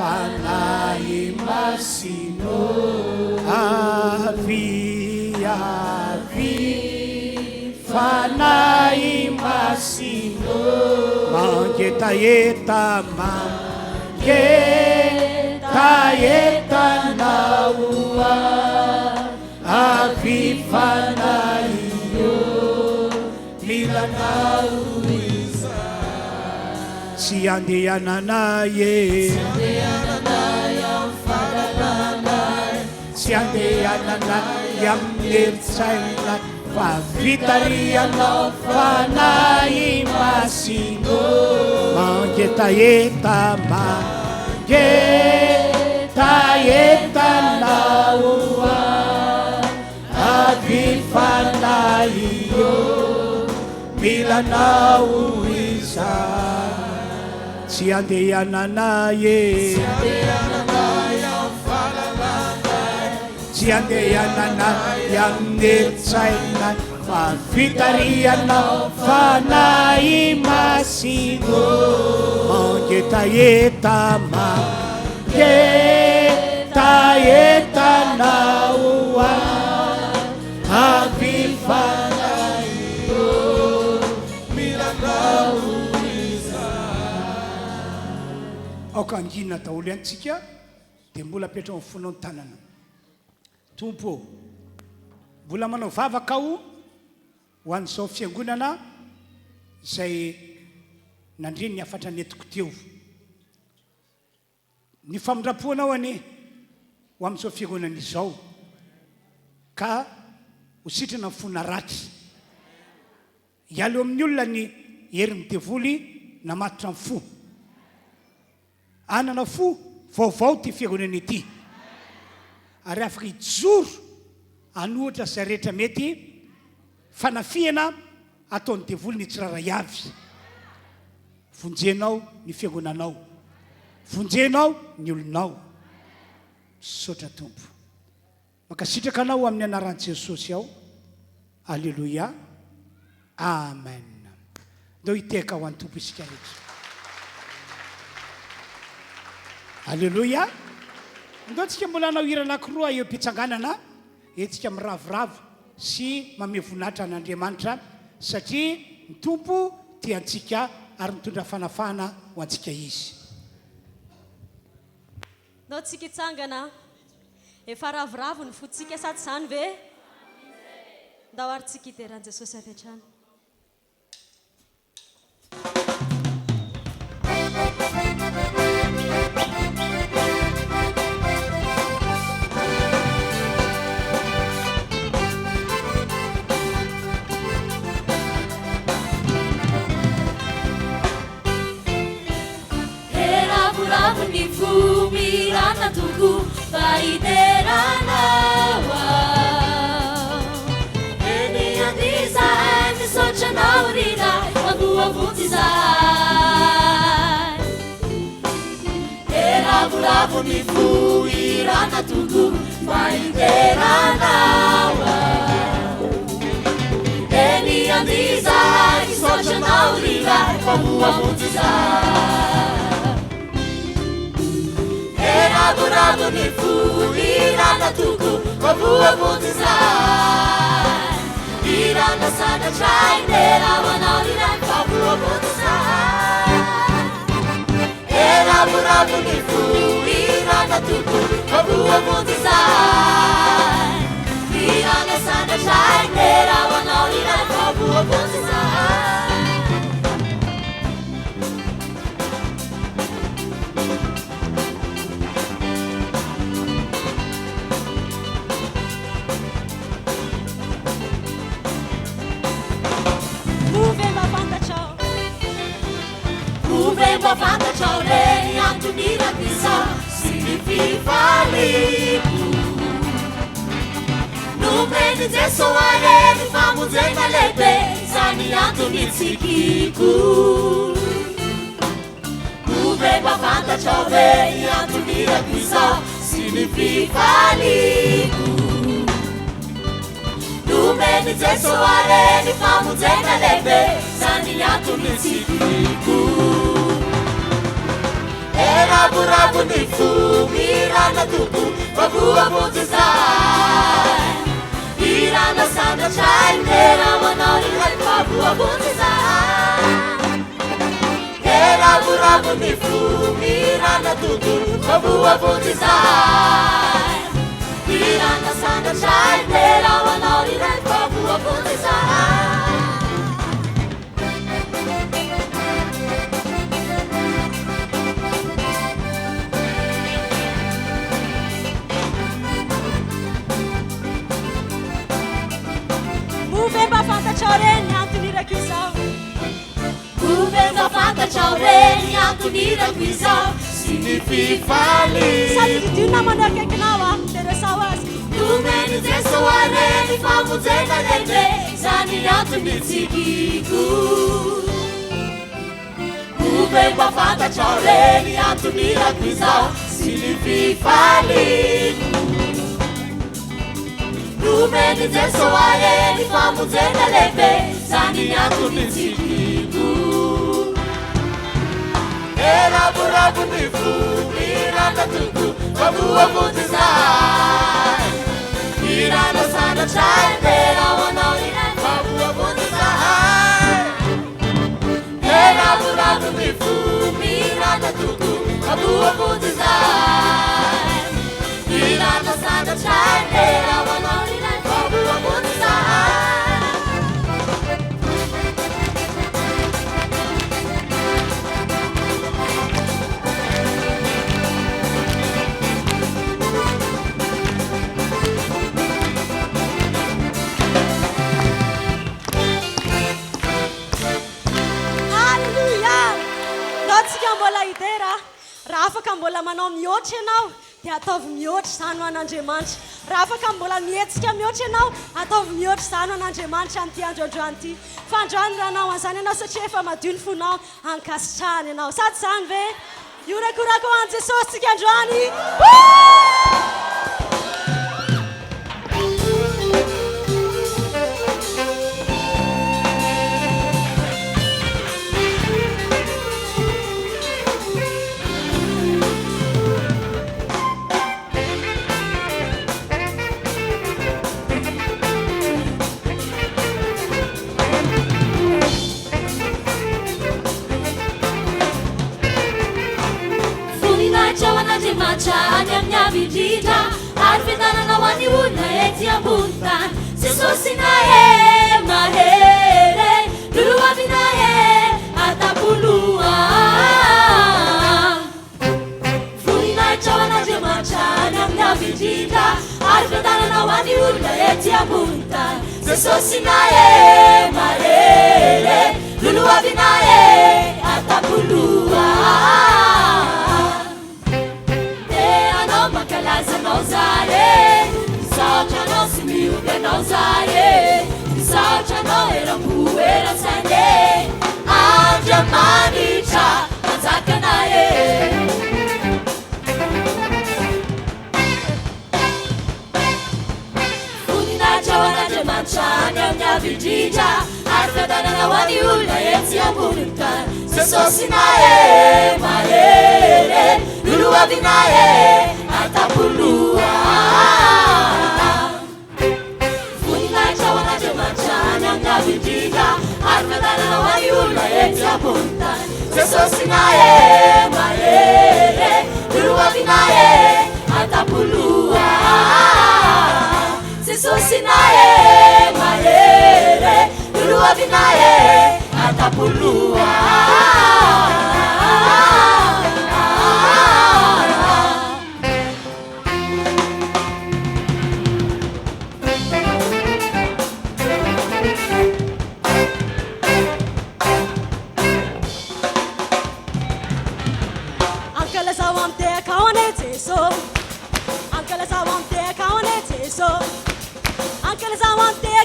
fanahy masino avy fanahy masino mangetaeta mangetaetanaoa avy fanahy io milanao tsy andehanana tsy andehanana amin'eritsaina fa fitarianao fanahy masino mangetaeta mangetaetanaoa avy fanahy io milanao izany tsy andehanana tsy andehanana amin'eritsaina fa fitarianao fanahy masino mangetaeta mangetaetanaoa avy fanahy io milanao aoka angina daholo iantsika dia mbola apetrao amin'ny fonao ny tanana tompo mbola manao vavaka aho ho an'izao fiangonana izay nandre ny afatra netiko teo ny famindrapoanao ane ho amin'izao fiangonana izao ka ho sitrana ny fona ratsy hialo amin'ny olona ny hery ny devoly namatotra ny fo anana fo vaovao ty fiangonana ity ary afaka hijoro anohatra zay rehetra mety fanafiana ataon'ny devoly ny tsiraray avy vonjenao ny fiangonanao vonjenao ny olonao misaotra tompo makasitraka anao amin'ny anaran'i Jesosy aho alleluia amen ndao hiteka ho an'ny tompo isika rehetra alleluia ndao tsika mbola anao hira anankiroa eo mpitsanganana etsika miravoravo sy mame voninahitra an'Andriamanitra satria ny tompo tiantsika ary mitondra fanafahana ho antsika izy ndao tsika hitsangana efa ravoravo ny fotsika sady zany ve ndao ary tsika hiteran'i Jesosy avy hatrany Ni fumirana tuku faiteranawa Eni andiza eni socha naurina Abua vutizai Elavu ni fumirana tuku faiteranawa Eni andiza eni socha naurina Abua vutizai Elaborado ni fuirana tuku Wavua vutizai Irana sana chai Nera wanaurina Wavua vutizai Elaborado ni fuirana tuku Wavua vutizai Irana sana chai Nera wanaurina Wavua vutizai Bavaka ciao lei Antonina Pisa Sini fifaliko nomeny Jeso areny famonjena lehibe zany antony tsikiko ove mafantatra hoe antonirako izao sy ny fifaliko nomeny Jeso areny famonjena lehibe zany antony tsikiko eraborabo ny fo mirana toko vavoavonjy zay irana sandatray tera manao iray vavoavonjy zay eraborabo ny fo mirana toko vavoavonjy zay irana sandatray tera manao iray vavoavonjy zay Uvemba fantatra reny antonirako izao uvemba fantatra reny antonirako izao sy ny fifaliko sady didina manao akaikinao a teresao azy nomeny Jeso areny famonjena lehibe zany antony tsikiko uvemba fantatra reny antonirako izao sy ny fifaliko nomeny Jeso areny famonjena lehibe zany antony tsikiko eraborabo ny fo irana toko vavoavonjy zay irana sandatray tera manao iray vavoavonjy zay eraborabo ny fo irana toko vavoavonjy zay irana sandatray tera manao iray vavoavonjy zay mbola idera raha afaka mbola manao mihoatra ianao dia ataovy mihoatra izany ho an'Andriamanitra raha afaka mbola mihetsika mihoatra ianao ataovy mihoatra izany ho an'Andriamanitra amin'ity androandroany ity fa androany raha anao an'izany ianao satria efa madio ny fonao ankasitrahany ianao sady izany ve iorakorako ho an' Jesosy tsika androany Machani amnyavidita arfidana na wani una eti abunta Jesosy nae mahere lulua vinae atapulua Fuina chawana je machani amnyavidita arfidana na wani una eti abunta Jesosy nae mahere lulua vinae atapulua Makalaza nauzare, saucha no simiude nauzare, saucha no era buera sande, Andriamanitra manzaka nae. Funinacha wanandriamanitra ny amin'ny avidritra, ary fiadanana ho an'ny olona etsy ambony tany. Jesosy nae mahere, lolo avy nae atapoloa. Voninahitra ho an'Andriamanitra ny amin'ny avidritra, ary fiadanana ho an'ny olona etsy ambony tany. Jesosy nae mahere, lolo avy nae atapoloa. Jesosy nae mahere, lolo avy nae atapoloa. Ankalazao am'te akaone Jesosy,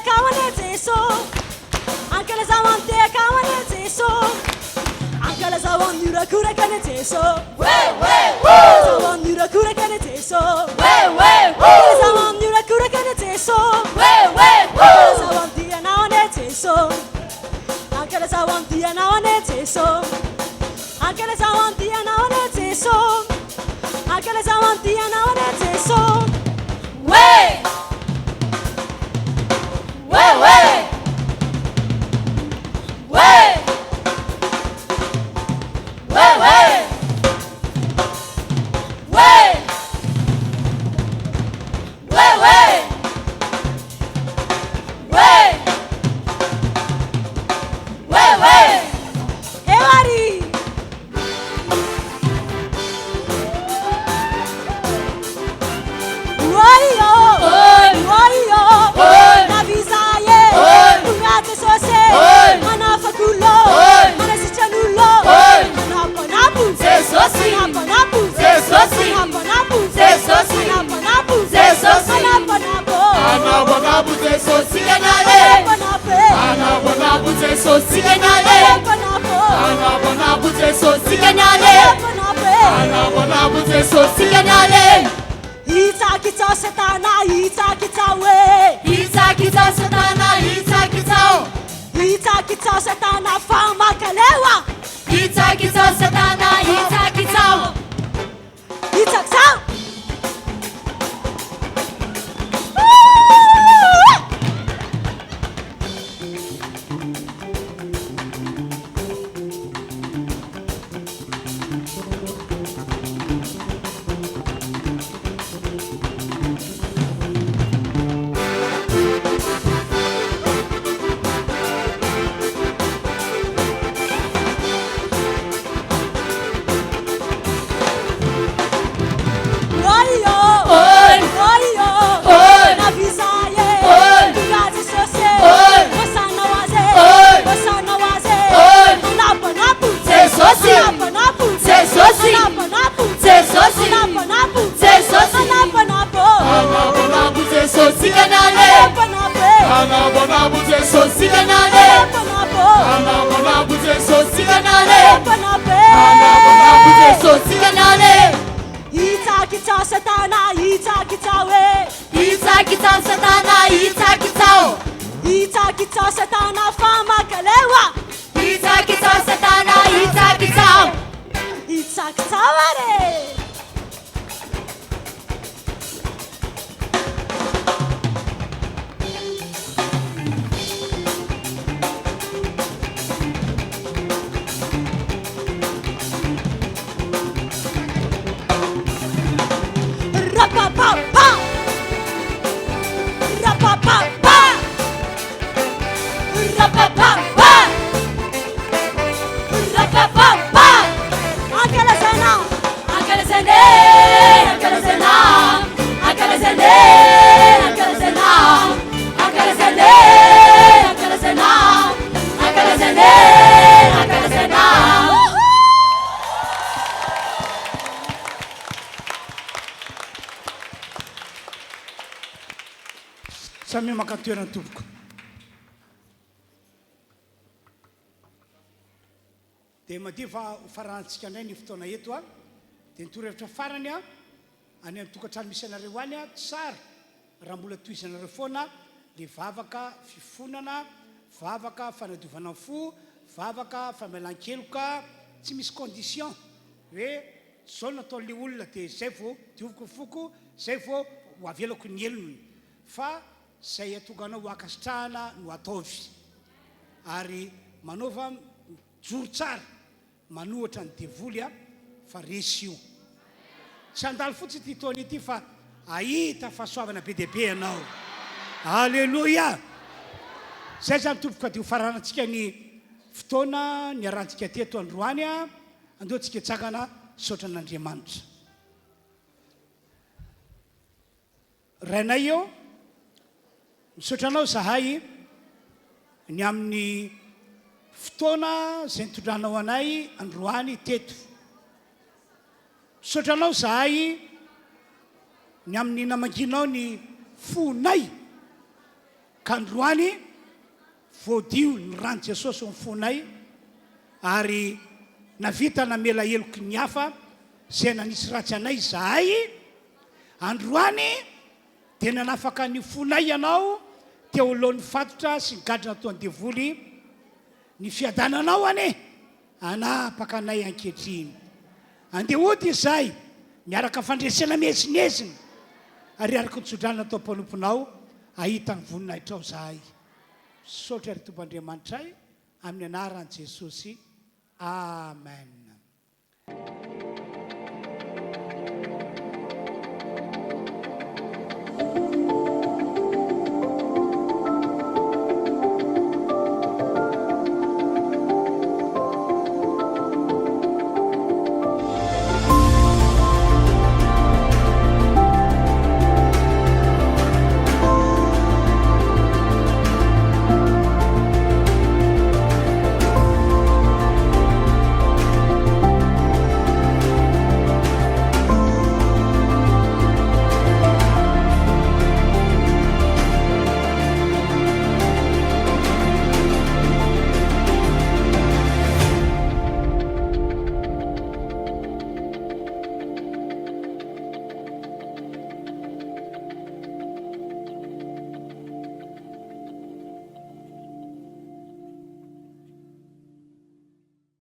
kawane Jesu Ankala zawante kawane Jesu Ankala zawandura kura kane Jesu Zawandura kura kane Jesu Zawandura kura kane Jesu Zawandia naone Jesu Ankala zawandia naone Jesu Ankala zawandia naone Jesu Ankala zawandia naone Jesu Samy makatoerana tompoko. Dia madio fa farantsika indray ny fotoana eto a dia nitorevitra farany a any amin'ny tokantrano misy anareo any a tsara raha mbola toizanareo foana le vavaka fifonana, vavaka fanadiovana fo, vavaka famelan-keloka, tsy misy condition hoe zao nataon'le olona dia zay vao dioviko foko, zay vao ho avelako ny elony fa zay atoganao ho akasitrahana no ataovy ary manaova joro tsara manohatra ny devoly a fa resy io tsy andalo fotsy ty taona ity fa ahita fahasoavana be deaibe ianao. Alleluia. Zay zany tompoka dia ho faranantsika ny fotoana ny arantsika teto androany a andeontsika tsangana saotra an'Andriamanitra. Rainay eo misaotranao zahay ny amin'ny fotoana zay nitondranao anay androany teto. Misaotranao zahay ny amin'ny namanginao ny fonay kandroany voadio ny rano jesosy mifonay ary navita namela eloko ny hafa zay nanisy ratsy anay zahay androany dia nanafaka ny fonay ianao teo alohan'ny fatotra sy ny gadrina ataon'ny devoly ny fiadananao ane anapaka anay ankehitriny andeha ody izahay miaraka fandresena mezinezina ary araka nitsodrana atao mpanomponao ahita ny voninahitrao zahay sotra ary tompoandriamanitra ay amin'ny anaran'i Jesosy amen.